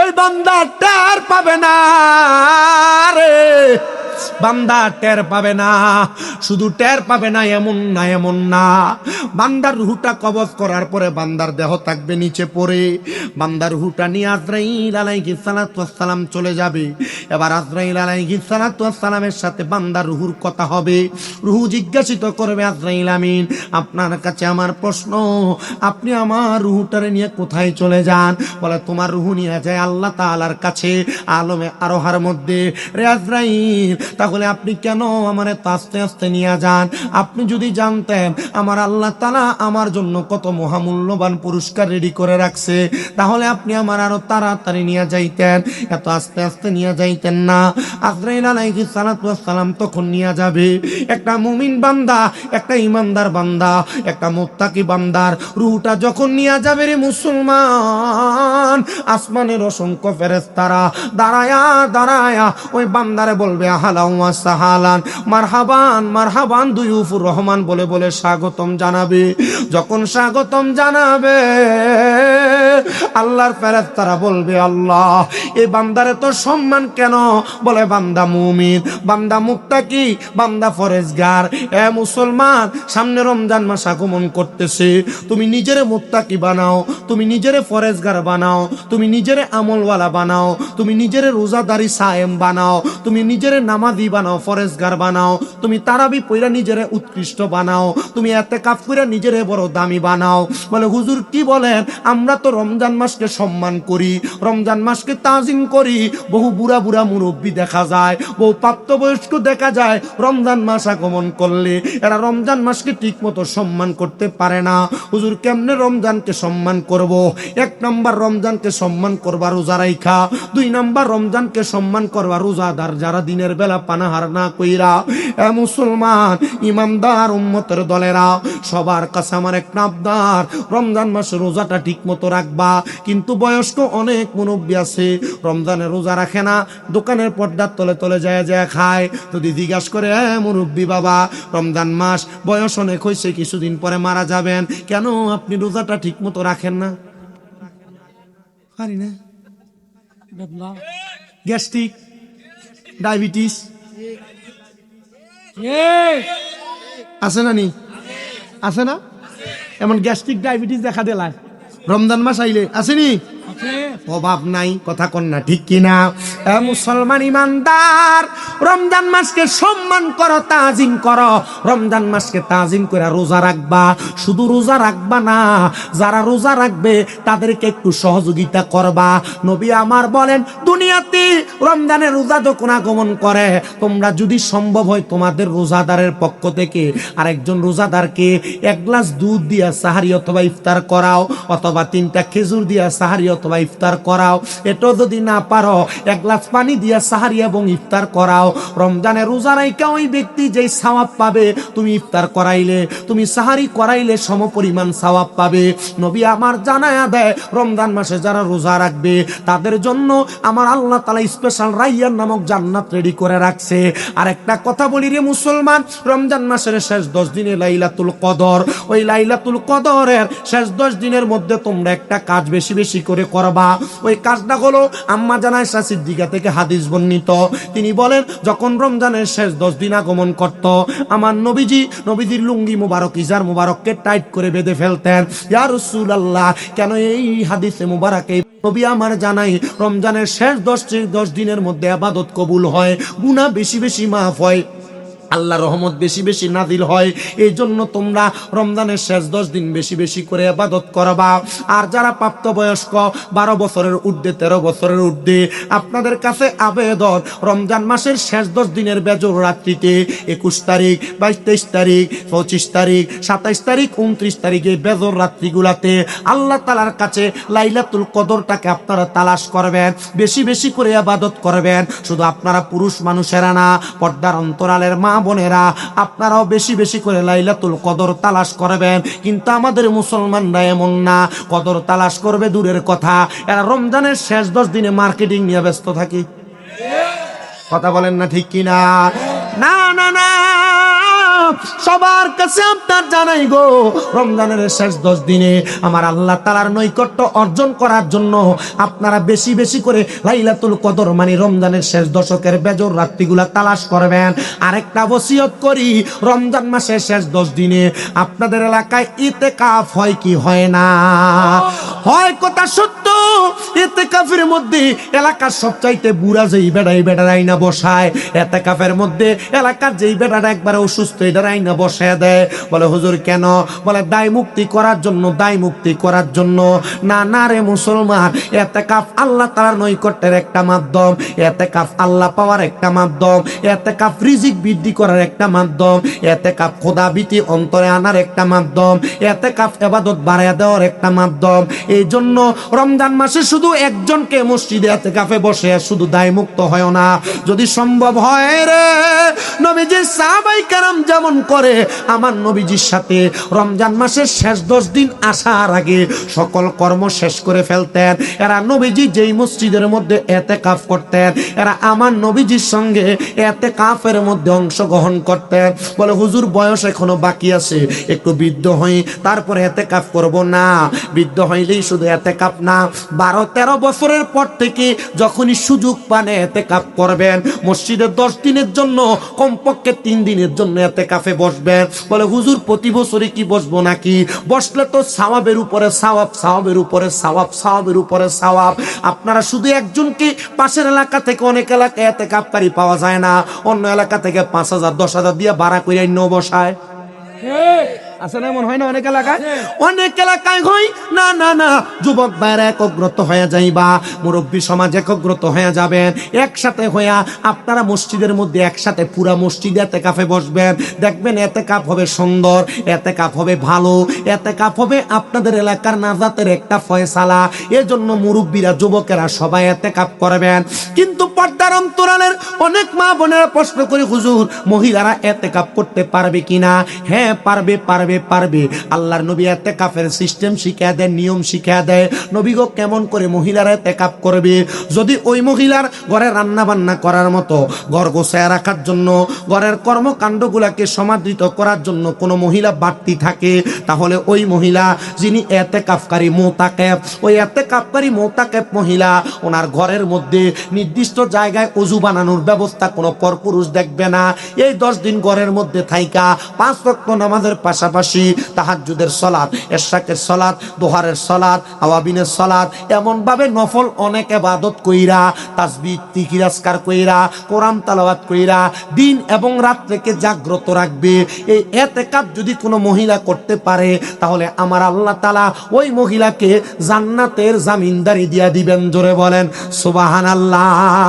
ওই বান্দা টের পাবে না রে, বান্দা টের পাবে না। শুধু টের পাবে না এমন না, এমন না, বান্দার রূহটা কবজ করার পরে বান্দার দেহ থাকবে নিচে পড়ে। বান্দার রূহটা নিয়ে আজরাইল আলাইহিস সালাতু ওয়াস সালাম চলে যাবে। এবার আজরাইল আলাইহিস সালাতু ওয়াস সালামের সাথে বান্দার রূহুর কথা হবে। রূহ জিজ্ঞাসিত করবে, আজরাইল আমিন আপনার কাছে আমার প্রশ্ন, আপনি আমার রূহটারে নিয়ে কোথায় চলে যান? বলে তোমার রূহ নিয়ে যায় আল্লাহ তাআলার কাছে আলমে আরোহার মধ্যে। রে আজরাইল, তাহলে আপনি কেন আমার আস্তে আস্তে নিয়ে যান? আপনি যদি জানতেন আমার আল্লাহ তাআলা আমার জন্য কত মহামূল্যবান পুরস্কার রেডি করে রাখছে, তাহলে আপনি আমার আরো তাড়াতাড়ি নিয়ে যাইতেন, এত আস্তে আস্তে নিয়ে যাইতেন না। আজরাইল আলাইহিস সালাতু ওয়াস সালাম তখন নিয়ে যাবে একটা মুমিন বান্দা, একটা ইমানদার বান্দা, একটা মুত্তাকি বান্দার রূহটা যখন নিয়ে যাবে রে মুসলমান, আসমানের অসংখ্য ফেরেশতারা দাঁড়ায়া দাঁড়ায়া ওই বান্দারে বলবে আহালান ওয়া সাহালান, মারহাবান মারহাবান, দুয়ুফুর রহমান বলে বলে স্বাগতম জানাবে। যখন স্বাগতম জানাবে আল্লাহর ফেরেশতারা বলবে আল্লাহ এই বান্দারে তো সম্মান কেন? বলে বান্দা মুমিন, বান্দা মুত্তাকি, বান্দা ফরেজগার। এ মুসলমান, সামনে রমজান মাস আগমন করতেছে, তুমি নিজেরে মুত্তাকি বানাও, তুমি নিজেরে ফরেজগার বানাও, তুমি নিজেরে আমলওয়ালা বানাও, তুমি নিজেরে রোজাদারি সায়েম বানাও, তুমি নিজেরে নামাজি বানাও, ফরেজগার বানাও, তুমি তারাবি পয়রা নিজেরে উৎকৃষ্ট বানাও, তুমি ইতিকাফ কইরা নিজেরে বড় দামি বানাও। বলে হুজুর কি বলেন? আমরা তো রমজান মাসকে সম্মান করি, রমজান মাসকে তাজিম করি। বহু বুড়া বুড়া মুরব্বী দেখা যায়, বহু প্রাপ্তবয়স্ক দেখা যায়, রমজান মাস আগমন করলে এরা রমজান মাসকে ঠিক মতো সম্মান করতে পারে না। হুজুর কেমনে রমজানকে সম্মান করব? এক নাম্বার রমজানকে সম্মান করবা রোজা রাইখা, দুই নাম্বার রমজানকে সম্মান করবা রোজাদার যারা দিনের বেলা পানাহার না কইরা। এ মুসলমান ইমানদার উম্মতের দলেরা, সবার কাছে আমার এক আবদার, রমজান মাসে রোজাটা ঠিক মতো রাখবা। কিন্তু বয়স্ক অনেক মুরব্বী আছে রমজানে রোজা রাখে না, দোকানের পর্দার তলে তলে যায় যায় খায়। যদি জিজ্ঞাসা করে মুরব্বী বাবা রমজান মাস, বয়স অনেক হয়েছে, কিছুদিন পরে মারা যাবেন, কেন আপনি রোজাটা ঠিক মতো রাখেন না? পারি না, গ্যাস্ট্রিক, ডায়াবেটিস আছে না? নি আছে না? এমন গ্যাস্ট্রিক ডায়াবেটিস দেখা দিলায় রমজান মাস আইলে আসেনি? অভাব নাই, কথা কন না ঠিক কিনা? মুসলমান ইমানদার, রমজান মাসকে সম্মান করো, তাজিম করো, রমজান মাসকে তাজিম করে রোজা রাখবা। শুধু রোজা রাখবা না, যারা রোজা রাখবে তাদেরকে একটু সহযোগিতা করবা। নবী আমার বলেন দুনিয়াতে রমজানের রোজা যখন আগমন করে, তোমরা যদি সম্ভব হয় তোমাদের রোজাদারের পক্ষ থেকে আরেকজন রোজাদারকে এক গ্লাস দুধ দিয়া সাহারি অথবা ইফতার করাও, অথবা 3টা খেজুর দিয়া সাহারি অথবা ইফতার করাও। এটাও যদি না পারো এক গ্লাস পানি দিয়া সাহারি এবং ইফতার করাও। রমজানের রোজা রাইখা ওই ব্যক্তি যেই সওয়াব পাবে, তুমি ইফতার করাইলে, তুমি সাহারি করাইলে সমপরিমাণ সওয়াব পাবে। নবী আমার জানায়া দেয় রমজান মাসে যারা রোজা রাখবে তাদের জন্য আমার আল্লাহ তাআলা স্পেশাল রাইয়ান নামক জান্নাত রেডি করে রাখছে। আর একটা কথা বলি রে মুসলমান, রমজান মাসের শেষ 10 দিনে লাইলাতুল কদর, ওই লাইলাতুল কদরের শেষ 10 দিনের মধ্যে তোমরা একটা কাজ বেশি বেশি করে হিসাবে করবা। ওই কাজটা হলো আম্মা জান আয়েশা সিদ্দিকা থেকে হাদিস বর্ণিত। তিনি বলেন, যখন রমজানের শেষ 10 দিন আগমন করত, আমার নবীজির লুঙ্গি মুবারক, ইজার মুবারককে টাইট করে বেঁধে ফেলতেন। ইয়া রাসূলুল্লাহ, কেন এই হাদিসে মুবারকে নবী আমার জানাই রমজানের শেষ 10 দিনের মধ্যে ইবাদত কবুল হয়, গুনাহ বেশি বেশি মাফ হয়, আল্লাহ রহমত বেশি বেশি নাজিল হয়। এই জন্য তোমরা রমজানের শেষ 10 দিন বেশি বেশি করে ইবাদত করবা। আর যারা প্রাপ্তবয়স্ক 12 বছরের ঊর্ধ্বে, 13 বছরের ঊর্ধ্বে, আপনাদের কাছে আবেদন, রমজান মাসের শেষ 10 দিনের বেজর রাত্রিতে 21 তারিখ, 22, 23 তারিখ, 25 তারিখ, 27 তারিখ, 29 তারিখে বেজর রাত্রিগুলাতে আল্লাহ তাআলার কাছে লাইলাতুল কদরটাকে আপনারা তালাশ করবেন, বেশি বেশি করে ইবাদত করবেন। শুধু আপনারা পুরুষ মানুষেরা না, পর্দার অন্তরালের মা বোনেরা, আপনারাও বেশি বেশি করে লাইলাতুল কদর তালাশ করবেন। কিন্তু আমাদের মুসলমানরা এমন না, কদর তালাশ করবে দূরের কথা, এরা রমজানের শেষ 10 দিনে মার্কেটিং নিয়ে ব্যস্ত থাকে। কথা বলেন না ঠিক কিনা? না না না, সবার কাছে আপনার জানাই গো, রমজানের শেষ 10 দিনে আমার আল্লাহ তাআলার নৈকট্য অর্জন করার জন্য আপনারা বেশি বেশি করে লাইলাতুল কদর মানে রমজানের শেষ দশকের বেজর রাত্রিগুলা তালাশ করবেন। আরেকটা ওসিয়ত করি, রমজান মাসের শেষ 10 দিনে আপনাদের এলাকায় ইতিকাফ হয় কি হয় না? হয়, কথা সত্য। ইতিকাফের মধ্যে এলাকার সবচাইতে বুড়া যেই বেড়াই না বসায়, ইতিকাফের মধ্যে এলাকার যেই বেড়াটা একবারে অসুস্থ না বসায় দেয়। বলে হুজুর কেন? বলে দায় মুক্তি করার জন্য, দায় মুক্তি করার জন্য। না না রে মুসলমান, ইতিকাফ আল্লাহ তাআলার নৈকট্যের একটা মাধ্যম, ইতিকাফ আল্লাহ পাওয়ার একটা মাধ্যম, ইতিকাফ রিজিক বৃদ্ধি করার একটা মাধ্যম, ইতিকাফ খোদাভীতি অন্তরে আনার একটা মাধ্যম, ইতিকাফ ইবাদত বাড়ায় দেওয়ার একটা মাধ্যম। এই জন্য রমজান মাসে শুধু একজনকে মসজিদে ইতিকাফে বসে শুধু দায় মুক্ত হয় না, যদি সম্ভব হয় রে নবীজির সাহাবায়ে কেরাম যেমন করে, আমার নবীজির সাথে রমজান মাসের শেষ 10 দিন আসার আগে সকল কর্ম শেষ করে ফেলতেন। এরা নবীজি যেই মসজিদের মধ্যে ইতিকাফ করতেন, এরা আমার নবীজির সঙ্গে ইতিকাফের মধ্যে অংশগ্রহণ করতেন। বলে হুজুর বয়স এখনো বাকি আছে, একটু বৃদ্ধ হই তারপরে ইতিকাফ করব। না, বৃদ্ধ হইলেই শুধু ইতিকাফ না, 12-13 বছরের পর থেকে যখনই সুযোগ পান ইতিকাফ করবেন। মসজিদে 10 দিনের জন্য, কমপক্ষে 3 দিনের জন্য ইতিকাফে বসবেন। বলে হুজুর প্রতি বছরই কি বসবো নাকি? বসলে তো সওয়াবের উপরে সওয়াব, সওয়াবের উপরে সওয়াব, সওয়াবের উপরে সওয়াব। আপনারা শুধু একজনকে, পাশের এলাকা থেকে অনেক এলাকায় ইতিকাফকারী পাওয়া যায় না, অন্য এলাকা থেকে 5,000 10,000 দিয়ে ভাড়া করে নিয়ে বসায়। আছে না? এমন হয় না অনেক এলাকায়? অনেক এলাকায় হয় না। না না, যুবক ভাইরা একগ্রত হয়ে যাইবা, মুরব্বী সমাজ একগ্রত হয়ে যাবেন, একসাথে হইয়া আপনারা মসজিদের মধ্যে একসাথে পুরা মসজিদে ইতিকাফে বসবেন। দেখবেন ইতিকাফ হবে সুন্দর, ইতিকাফ হবে ভালো, ইতিকাফ হবে আপনাদের এলাকার নাজাতের একটা ফয়সালা। এজন্য মুরব্বীরা, যুবকেরা সবাই ইতিকাফ করবেন। কিন্তু পর্দার অন্তরালের অনেক মা বোনেরা প্রশ্ন করে, হুজুর মহিলারা ইতিকাফ করতে পারবে কিনা? হ্যাঁ পারবে, পারবে, পারবে। আল্লাহর নবী ইতিকাফের সিস্টেম শিখিয়ে দেন, নিয়ম শিখিয়ে দেয়। নবী গো কেমন করে মহিলারা ইতিকাফ করবে? যদি ওই মহিলার ঘরে রান্না বান্না করার মতো, ঘর গোছায় রাখার জন্য, ঘরের কর্মকাণ্ডগুলাকে সমাদৃত করার জন্য কোনো মহিলা বাড়তি থাকে, তাহলে ওই মহিলা যিনি ইতিকাফকারী মুতাকাফ, ওই ইতিকাফকারী মুতাকাফ মহিলা ওনার ঘরের মধ্যে নির্দিষ্ট জায়গায় ওযু বানানোর ব্যবস্থা কোনো পরপুরুষ দেখবে না। এই 10 দিন ঘরের মধ্যে থাইকা 5 ওয়াক্ত নামাজের পাশাপাশি তাহাজ্জুদের সালাত, ইশরাকের সালাত, দুহারের সালাত, আওয়াবিনের সালাত, এমন ভাবে নফল অনেক ইবাদত কইরা, তাসবিহ জিকির আজকার কইরা, কোরআন তেলাওয়াত কইরা দিন এবং রাত থেকে জাগ্রত রাখবে। এই ইতিকাফ যদি কোনো মহিলা করতে পারে, তাহলে আমার আল্লাহ তাআলা ওই মহিলাকে জান্নাতের জামিনদারি দিয়া দিবেন। জোরে বলেন সুবহানাল্লাহ।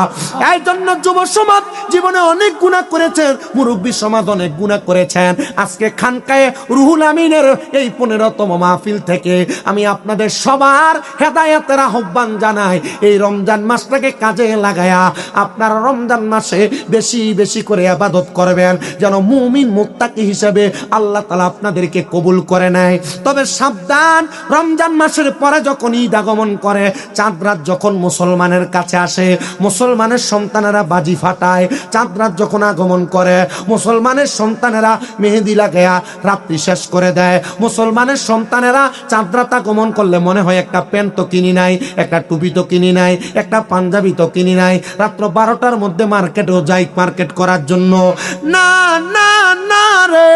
এই জন্য যুব সমাজ জীবনে অনেক গুনাহ করেছেন, মুরব্বী সমাজ অনেক গুনাহ করেছেন। আজকে খানকায়ে রুহুল আমিনের এই 15তম মাহফিল থেকে আমি আপনাদের সবার হেদায়েতের আহ্বান জানাই, এই রমজান মাসটাকে কাজে লাগায়া আপনারা রমজান মাসে বেশি বেশি করে ইবাদত করবেন, যেন মুমিন মুত্তাকি হিসেবে আল্লাহ তাআলা আপনাদেরকে কবুল করে নেয়। তবে সাবধান, রমজান মাসের পরে যখন ঈদ আগমন করে, চাঁদ রাত যখন মুসলমানের কাছে আসে, মুসলমানের সন্তানেরা বাজি ফাটায়, চাঁদ রাত যখন আগমন করে মুসলমানের সন্তানেরা মেহেদি লাগায়া রাত্রি শেষ করে দেয়। মুসলমানের সন্তানেরা চাঁদ রাত আগমন করলে মনে হয় একটা প্যান্ট তো কিনি নাই, একটা টুপি তো কিনি নাই, একটা পাঞ্জাবি তো কিনি নাই, রাত্র 12টার মধ্যে মার্কেটেও যাই মার্কেট করার জন্য। না না না রে,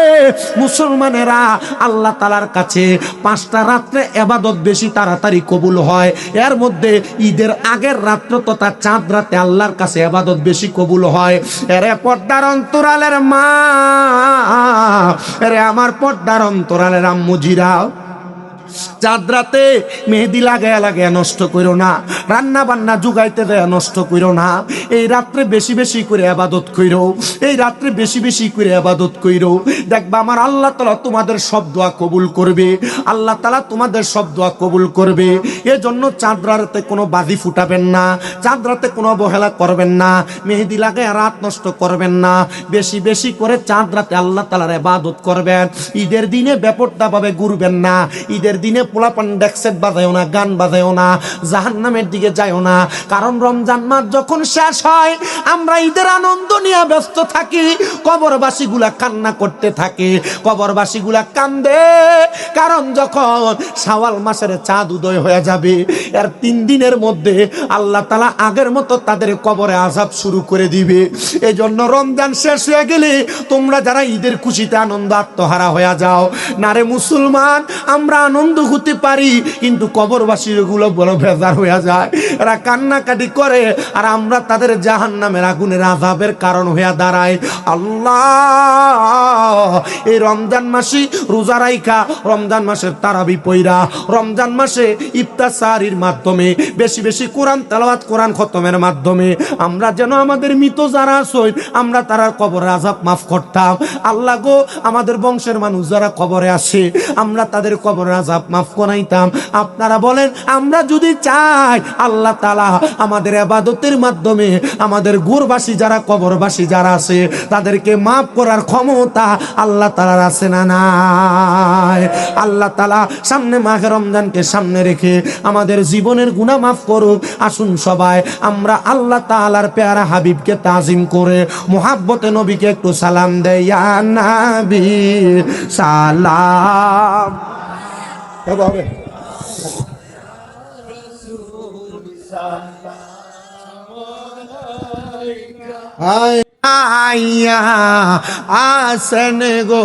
মুসলমানেরা আল্লাহ তাআলার কাছে 5টা রাত্রে ইবাদত বেশি তাড়াতাড়ি কবুল হয়। এর মধ্যে ঈদের আগের রাত্র তথা চাঁদ রাতে আল্লাহর কাছে ইবাদত বেশি কবুল হয়। এরে পর্দার অন্তরালের মা, এরে আমার পর্দার অন্তরালের আম্মুজিরা, চাঁদ রাতে মেহেদি লাগায়া লাগায়া নষ্ট করো না, রান্না বান্না জুগাইতে দেয়া নষ্ট করো না। এই রাত্রে বেশি বেশি করে ইবাদত কইরো, এই রাত্রে বেশি বেশি করে ইবাদত কইরো। দেখবা আমার আল্লাহ তাআলা তোমাদের সব দোয়া কবুল করবে, আল্লাহ তাআলা তোমাদের সব দোয়া কবুল করবে। এজন্য চাঁদ রাতে কোনো বাজি ফুটাবেন না, চাঁদ রাতে কোনো অবহেলা করবেন না, মেহেদি লাগায়া রাত নষ্ট করবেন না। বেশি বেশি করে চাঁদ রাতে আল্লাহ তাআলার ইবাদত করবেন। ঈদের দিনে বেপরোয়া ভাবে ঘুরবেন না, ঈদের দিনে পোলাপান ডেকসেট বাজায়ও না, গান বাজায়ও না, জাহান্নামের দিকে যায়ও না। কারণ রমজান মাস যখন শেষ হয় আমরা ঈদের আনন্দ নিয়ে ব্যস্ত থাকি, কবরবাসীগুলা কান্না করতে থাকে, কবরবাসীগুলা কান্দে। কারণ যখন শাওয়াল মাসের চাঁদ উদয় হয়ে যাবে এর 3 দিনের মধ্যে আল্লাহ তাআলা আগের মতো তাদের কবরে আযাব শুরু করে দিবে। এই জন্য রমজান শেষ হয়ে গেলে তোমরা যারা ঈদের খুশিতে আনন্দ আত্মহারা হয়ে যাও, না রে মুসলমান, আমরা আনন্দ হতে পারি কিন্তু কবরবাসীর গুলো বড় বেজার হয়ে যায়, এরা কান্নাকাটি করে আর আমরা তাদের জাহান্নামের আগুনের আযাবের কারণ হয়ে দাঁড়াই। আল্লাহ এই রমজান মাসে রোজা রাইখা, রমজান মাসের তারাবি পইরা, রমজান মাসে ইফতার সাহরির মাধ্যমে বেশি বেশি কোরআন তেলাওয়াত, কোরআন খতমের মাধ্যমে আমরা যেন আমাদের মৃত যারা আছেন আমরা তারা কবরের আযাব মাফ করতাম। আল্লাহ গো, আমাদের বংশের মানুষ যারা কবরে আসে আমরা তাদের কবরের আযাব মাফ করাইতাম। আপনারা বলেন আমরা যদি চাই আল্লাহ তাআলা আমাদের ইবাদতের মাধ্যমে আমাদের গুরবাসী যারা, কবরবাসী যারা আছে তাদেরকে মাফ করার ক্ষমতা আল্লাহ তাআলার আছে না নাই? আল্লাহ তাআলা সামনে মাহে রমজানকে সামনে রেখে আমাদের জীবনের গুনাহ মাফ করুক। আসুন সবাই আমরা আল্লাহ তাআলার প্যারা হাবিবকে তাজিম করে মুহাব্বতে নবীকে একটু সালাম দেই। ইয়া নবী সালাম। হবে আইয়া আসেন গো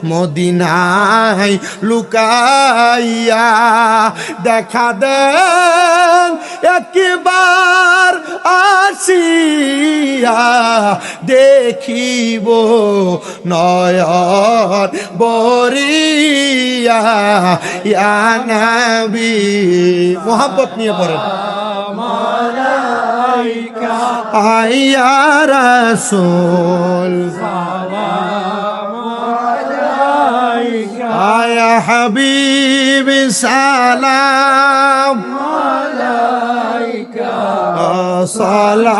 মদিনায় লুকাইয়া, দেখা দেন একবার আসিয়া, দেখিব নয়ন বরিয়া। ইয়া নবী, মোহাব্বত নিয়ে পড়েন। আইয়া রাসূল আয়া হাবিব সালাম আলাইকা, সালাওয়াতুল্লাহ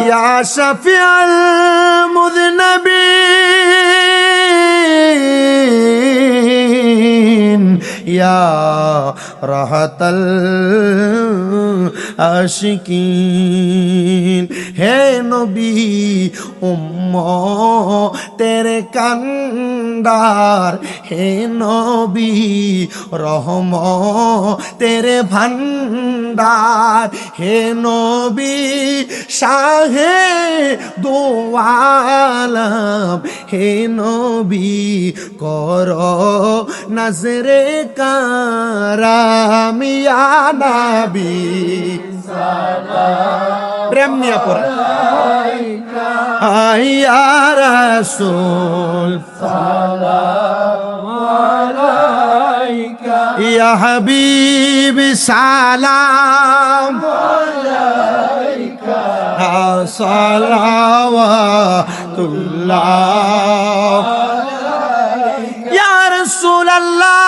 ইয়া শাফিউল মুযনিবিন, ইয়া রাহাতাল আশিকিন। হে নবী উম্মতের কান্ডার, হে নবী রহমতের ভান্ডার, হে নবী শাহে দো আলম, হে নবী কর নজরে কারাম। ইয়া নবী প্রেম নিয়ে পড়ে। ইয়া রাসূল সালাম আলাইকা, ইয়া হাবিব সালাম আলাইকা, সালাওয়াতুল্লাহ ইয়া রাসূলুল্লাহ,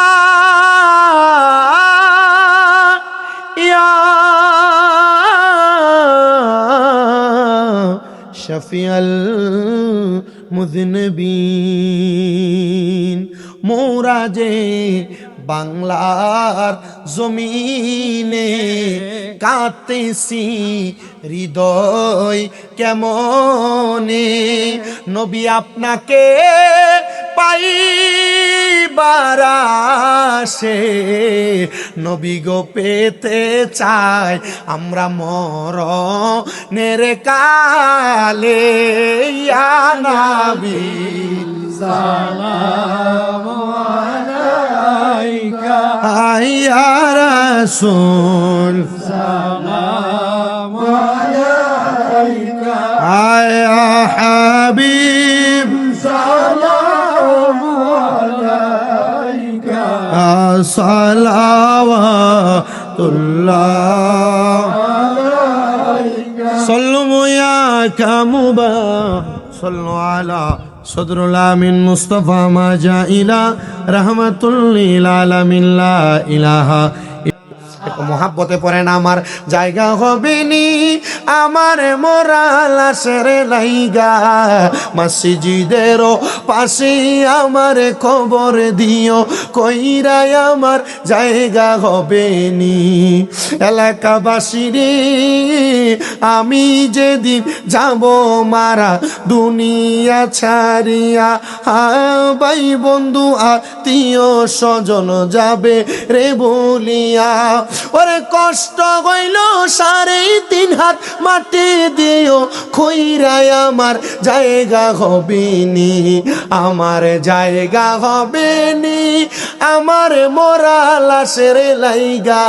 শফিউল মুযনিবিন। মোরা যে বাংলার জমিনে কাঁদতেছি হৃদয় কেমনে নবী আপনাকে পাইবার আশে নবী গো পেতে চাই আমরা মরণের কালে ইয়া নবী সালাম আলাইকা ইয়া রাসূল সালাম আলাইকা ইয়া হাবিব সালাম আলাইকা সালাওয়াতুল্লাহ আলাইকা সাল্লু ইয়া কামুবা সাল্লু আলা সদরুল আমিন মুস্তাফা মাজা ইলা রাহমাতুল লিল আলামিন লা ইলাহা মোহাব্বতে পড়েন আমার জায়গা হবে নি আমার মোরা লাশের লাইগা মসজিদের পাশে আমার কবর দিও কইরাই আমার জায়গা হবে নি এলাকাবাসী রে আমি যেদিন যাব মারা দুনিয়া ছাড়িয়া ভাই বন্ধু আত্মীয় স্বজন যাবে রে বলিয়া ওরে কষ্ট হইল 3.5 হাত মাটি দিও কইরাই আমার জায়গা হবে নি আমার জায়গা হবে নি আমার মোরা লাশের লাইগা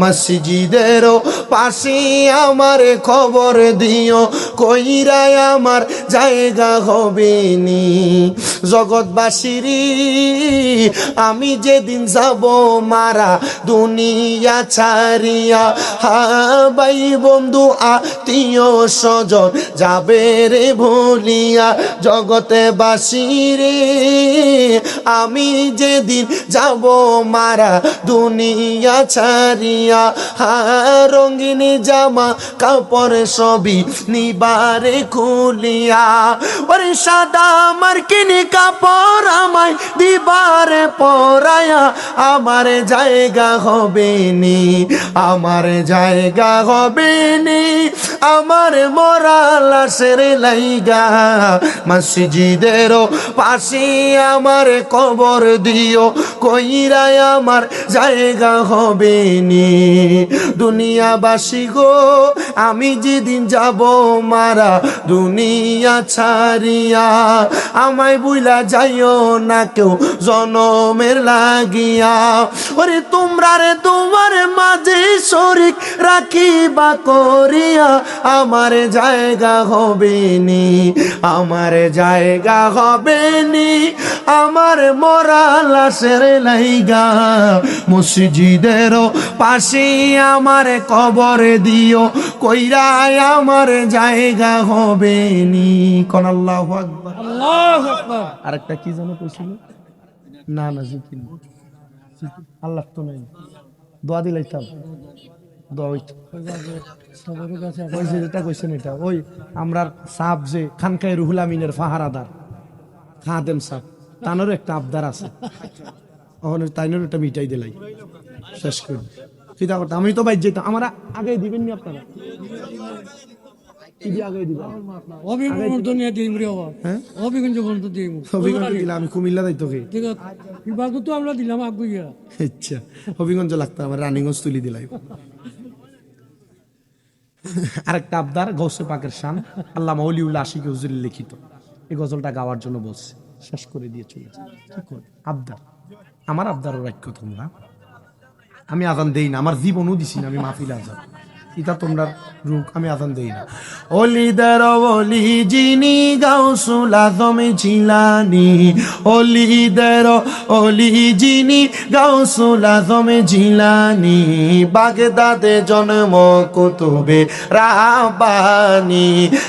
মসজিদের পাশে আমার খবর দিও কইরাই আমার জায়গা হবে নি জগৎবাসীর আমি যেদিন যাব মারা দুনিয়া ছাড়িয়া ভাই বন্ধু আত্মীয় স্বজন যাবে রে ভুলিয়া জগতে বাসিরে আমি যেদিন যাব মারা দুনিয়া ছাড়িয়া রঙিন জামা কাপড় সবই নিবারে খুলিয়া ওরে সাদা মার্কিনি কাপড় আমায় দিবারে পরায়া আমার জায়গা হবে নি আমার জায়গা হবে নি আমার মোরা লাশের লাইগা মসজিদের পাশে আমার কবর দিও কইরাই আমার জায়গা হবে নি দুনিয়াবাসী গো আমি যেদিন যাব মারা দুনিয়া ছাড়িয়া আমায় বুইলা যাইও না কেউ জনমের লাগিয়া ওরে তোমরা রে তোমার মাঝে শরীক রাখিবা করিয়া আমার জায়গা হবে নি আমার জায়গা হবে নি আমার মোরা লাশের লাইগা মসজিদের পাশে আমার কবর দিও কইরাই আমার জায়গা হবে নি কোন আল্লাহু আকবার আল্লাহু আকবার আরেকটা কি জানো কইছিল না না জিকির আল্লাহ তো নাই দোয়া দিলাইতাম দোয়া সবার কাছে ওই যেটা কইছেন এটা ওই আমরার সাহেব যে খানকায়ে রুহুল আমিনের ফাহারাদার খাদেম সাহেব তানেরও একটা আবদার আছে ওখানে তাইনের একটা মিটাই দিলাই শেষ করি চিন্তা করতাম আমি তো বাইর যেতাম আমরা আগে দিবেন নি আপনারা আমি কুমিল্লা দায়িত্ব আচ্ছা হবিগঞ্জ লাগতো আমার রানীগঞ্জ তুলি দিলাই আরেকটা আবদার গৌসে পাকের শান আল্লামা ওলিউল্লাহ আশিক হুজুরের লিখিত এই গজলটা গাওয়ার জন্য বলছে শেষ করে দিয়ে চলেছে কি করবে আবদার আমার আবদারও রাখ্য তোমরা আমি আজান দেই না আমার জীবনও দিছি না আমি মাহফিল আজান এটা তোমরা রূপ আমি আজান দেই না ওলিদার ওলি জিনি গাউসুল আজম জিলানি ওলিদার ওলি জিনি গাউসুল আজম জিলানি বাগদাদে জন্ম কুতুবে রাব্বানি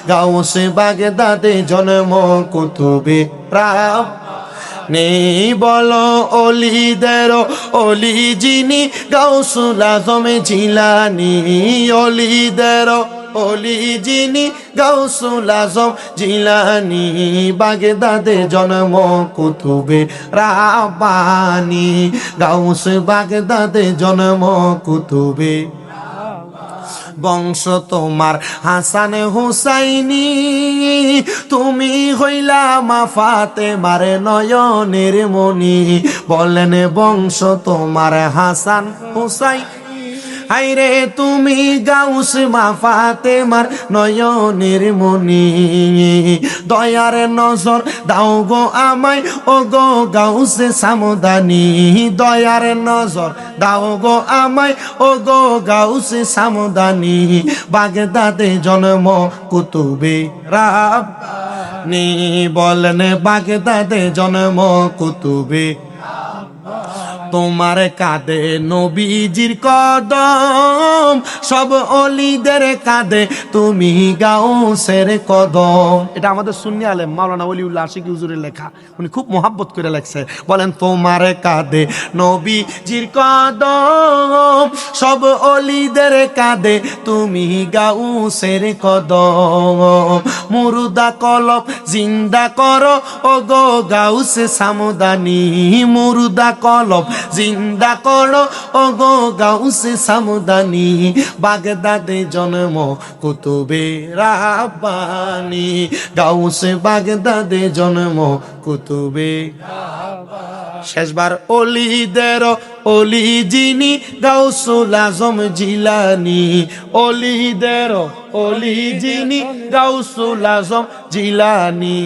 গাউসে বাগদাদে জন্ম কুতুবে নেই বলো অলিদের অলি যিনি গাউসুল আজম জিলানি অলিদের অলি যিনি গাউসুল আজম জিলানী বাগদাদে জন্ম কুতুবে রাব্বানী গাউস বাগদাদে জন্ম কুতুবে বংশ তোমার হাসান হুসাইনি তুমি হইলা মা ফাতেমার নয়নের মনি বলেন বংশ তোমার হাসান হুসাইন হাইরে তুমি গাউস মা ফাতেমার নয়নের মনি দয়ার নজর দাও গো আমায় ও গো গাউসে সামদানি দয়ার নজর দাও গো আমায় ও গো গাউসে সামদানি বাগদাদে জন্ম কুতুবে রাব্বানী বলেন বাগদাদে জন্ম কুতুবে তোমার কাঁধে নবীজির কদম সব অলিদের কাঁধে তুমি গাউসের কদম। এটা আমাদের সুন্নি আলেম মাওলানা ওলিউল্লাহ আশিকি হুজুরের লেখা, উনি খুব মোহাব্বত করে লেখছে। বলেন তোমার কাঁধে নবীজির কদম সব অলিদের কাঁধে তুমি গাউসের কদম মুর্দা কলব জিন্দা করো ও গো গাউসে সামদানি মুর্দা কলব জিন্দা করো ও গো গাউসে সামদানি বাগদাদে জন্ম কুতুবে রাব্বানী গাউসে বাগদাদে জন্ম কুতুবে শেষবার অলিদের অলি যিনি গাউসুল আজম জিলানী অলিদের অলি যিনি গাউসুল আজম জিলানী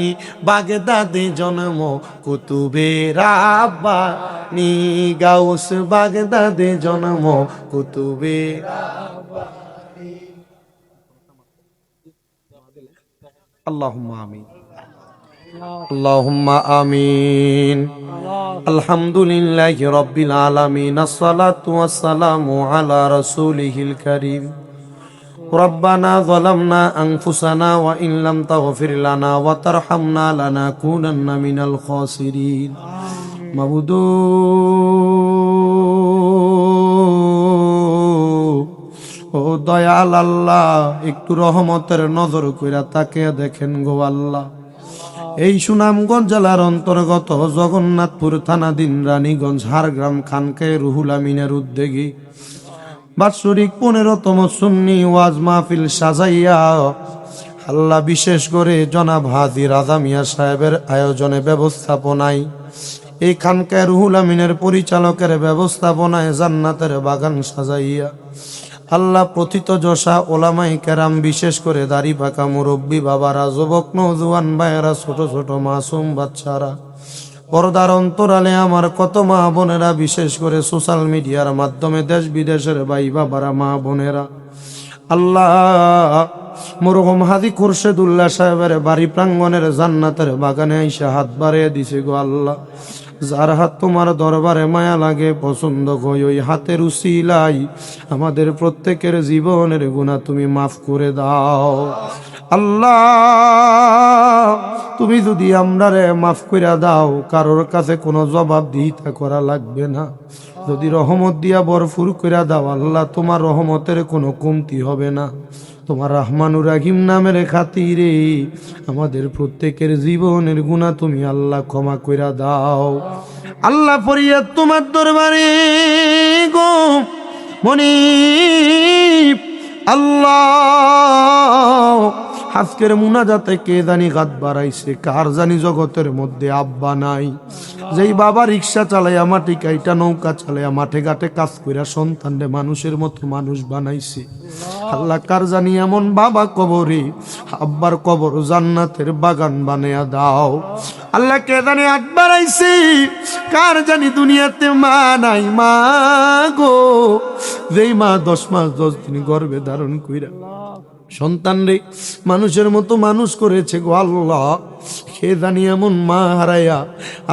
বাগদাদে জন্ম কুতুবে রাব্বানী গাউস বাগদাদে জন্ম কুতুবে আল্লাহুম্মা আমিন আল্লাহুম্মা আমিন আলহামদুলিল্লাহি রাব্বিল আলামিন আসসালাতু ওয়াসসালামু আলা রাসূলিহিল কারীম রব্বানা যালামনা আনফুসানা ওয়া ইন লাম তাগফির লানা ওয়া তারহামনা লানাকুনান্না মিনাল খাসিরিন মাবুদু ও দয়াল আল্লাহ একটু রহমতের নজর কইরা তাকিয়ে দেখেন গো আল্লাহ এই সুনামগঞ্জ জেলার অন্তর্গত জগন্নাথপুর থানাধীন রানীগঞ্জ হারগ্রাম খানকে রুহুল আমিনের উদ্যোগী বাৎসরিক 15তম সুন্নি ওয়াজ মাহফিল সাজাইয়া আল্লাহ বিশেষ করে জনাব হাজী রাজা মিয়া সাহেবের আয়োজনে ব্যবস্থাপনায় এই খানকে রুহুল আমিনের পরিচালকের ব্যবস্থাপনায় জান্নাতের বাগান সাজাইয়া আল্লাহ প্রথিত যশা ওলামাই কেরাম বিশেষ করে দাড়ি পাকা মুরব্বী বাবারা যুবক নওজোয়ান ভাইয়েরা ছোট ছোট মাসুম বাচ্চারা পর্দার অন্তরালে আমার কত মা বোনেরা বিশেষ করে সোশ্যাল মিডিয়ার মাধ্যমে দেশ বিদেশের ভাই বাবারা মা বোনেরা আল্লাহ মরহুম হাজী খুরশেদুল্লাহ সাহেবের বাড়ি প্রাঙ্গণের জান্নাতের বাগানে আইসা হাত বাড়িয়ে দিছে গো আল্লাহ যার হাত তোমার দরবারে মায়া লাগে পছন্দ কই ওই হাতের উসিলাই আমাদের প্রত্যেকের জীবনের গুনাহ তুমি মাফ করে দাও আল্লাহ তুমি যদি আমরারে মাফ করে দাও কারোর কাছে কোনো জবাবদিহিতা করা লাগবে না যদি রহমত দিয়া ভরপুর করে দাও আল্লাহ তোমার রহমতের কোনো কমতি হবে না তোমার রহমানুর রাহিম নামের খাতিরে আমাদের প্রত্যেকের জীবনের গুনাহ তুমি আল্লাহ ক্ষমা কইরা দাও আল্লাহ ফরিয়াদ তোমার দরবারে গো মনিব আল্লাহ আজকের মুনাজাতে কে জানি গাত বাড়াইছে কার জানি জগতের মধ্যে আব্বা নাই যেই বাবা রিক্সা চালাইয়া মাটি কাইটা নৌকা চালাইয়া মাঠে ঘাটে কাজ কইরা সন্তানরে মানুষের মতো মানুষ বানাইছে আল্লাহ কার জানি এমন বাবা কবরে আব্বার কবর জান্নাতের বাগান বানায়া দাও আল্লাহ কে জানি হাত বাড়াইছে কার জানি দুনিয়াতে মা নাই মা গো যেই মা 10 মাস 10 দিন গর্ভে ধারণ কইরা সন্তান রে মানুষের মতো মানুষ করেছে গো আল্লাহ সে জানি এমন মা হারাইয়া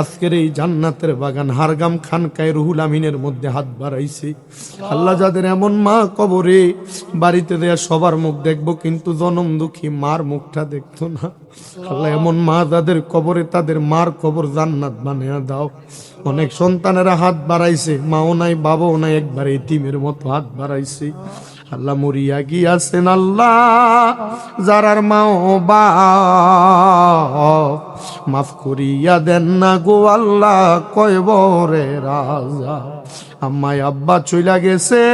আজকের এই জান্নাতের বাগান হারগাম খানকায় রুহুল আমিনের মধ্যে হাত বাড়াইছে আল্লাহ যাদের এমন মা কবরে বাড়িতে দেয়া সবার মুখ দেখবো কিন্তু জনম দুঃখী মার মুখটা দেখতো না আল্লাহ এমন মা যাদের কবরে তাদের মার কবর জান্নাত বানিয়ে দাও অনেক সন্তানেরা হাত বাড়াইছে মাও নাই বাবাও নাই একবার এতিমের মতো হাত বাড়াইছে আল্লাহ মরিয়া গিয়াছেন আল্লাহ যারার মা ও বাপ মাফ করিয়া দেন না গো আল্লাহ কয়বরে রাজা আম্মাই আব্বা চইলা গেছে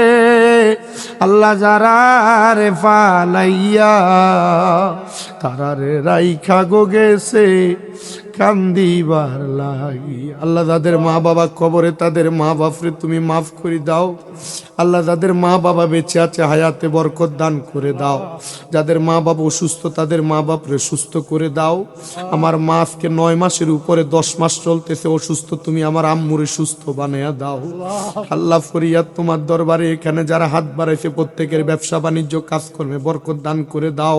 আল্লাহ যারা রে ফালাইয়া তারারে রাইখা গো গেছে কান্দিবার লাগি আল্লাহ যাদের মা বাবা কবরে তাদের মা বাপরে তুমি মাফ করে দাও আল্লাহ যাদের মা বাবা বেঁচে আছে হায়াতে বরকত দান করে দাও যাদের মা বাবা অসুস্থ তাদের মা বাপরে সুস্থ করে দাও আমার মা আজকে 9 মাসের উপরে 10 মাস চলতেছে অসুস্থ তুমি আমার আম্মুরে সুস্থ বানায়া দাও আল্লাহ ফরিয়াদ তোমার দরবারে এখানে যারা হাত বাড়াইছে প্রত্যেকের ব্যবসা বাণিজ্য কাজকর্মে বরকত দান করে দাও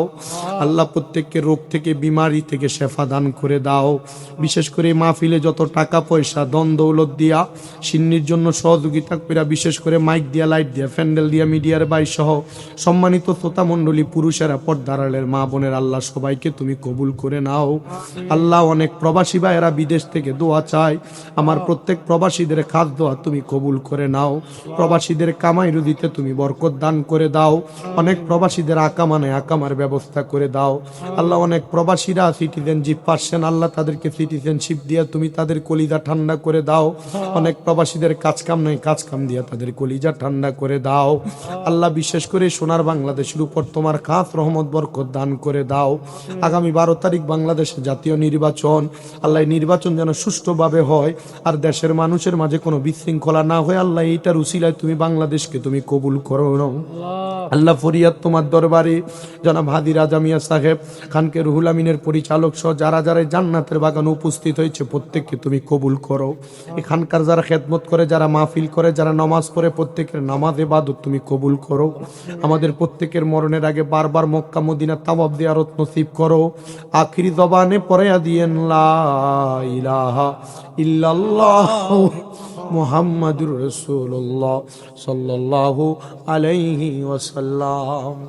আল্লাহ প্রত্যেককে রোগ থেকে বিমারি থেকে শেফা দান করে দাও বিশেষ করে মাহফিলে যত টাকা পয়সা দন দৌলত দিয়া সিন্নির জন্য সহযোগিতা করে বিশেষ করে মাইক দিয়া লাইট দিয়া প্যান্ডেল দিয়া মিডিয়ার বাই সহ সম্মানিত শ্রোতা মণ্ডলী পুরুষেরা পর্দার আড়ালের মা বোনের আল্লাহ সবাইকে তুমি কবুল করে নাও আল্লাহ অনেক প্রবাসী ভাইয়েরা বিদেশ থেকে দোয়া চায় আমার প্রত্যেক প্রবাসীদের খাস দোয়া তুমি কবুল করে নাও প্রবাসীদের কামাই রুজিতে তুমি বরকত দান করে দাও অনেক প্রবাসীদের আকামার ব্যবস্থা করে দাও আল্লাহ অনেক প্রবাসীরা সিটিজেনশিপ পাচ্ছেন আল্লাহ তাদেরকে সিটিজেনশিপ দিয়া তুমি তাদের কলিজা ঠান্ডা করে দাও অনেক প্রবাসীদের কাজ কাম নাই কাজ কাম দিয়া তাদের কলিজা ঠান্ডা করে দাও আল্লাহ বিশেষ করে সোনার বাংলাদেশের উপর তোমার খাস রহমত বরকত দান করে দাও আগামী 12 তারিখ বাংলাদেশে জাতীয় নির্বাচন আল্লাহ নির্বাচন যেন সুষ্ঠুভাবে হয় আর দেশের মানুষের মাঝে কোনো বিশৃঙ্খলা না হয় আল্লাহ এইটার উসিলায় তুমি বাংলাদেশকে তুমি কবুল করো আল্লাহ ফরিয়াদ তোমার দরবারে জনাব হাদি রাজা মিয়া সাহেব খানকে রুহুল আমিনের পরিচালক সহ যারা যারা জান্নাতের বাগানে উপস্থিত হয়েছে প্রত্যেককে তুমি কবুল করো এখানকার যারা খেদমত করে যারা মাহফিল করে যারা নামাজ পড়ে প্রত্যেকের নামাজ ইবাদত তুমি কবুল করো আমাদের প্রত্যেকের মরণের আগে বারবার মক্কা মদিনা তাওয়াব জিয়ারত নসিব করো আখিরি জবানে পড়াইয়া দিয়েন লা ইলাহা ইল্লাল্লাহ মুহাম্মাদুর রাসূলুল্লাহ সাল্লাল্লাহু আলাইহি ওয়াসাল্লাম।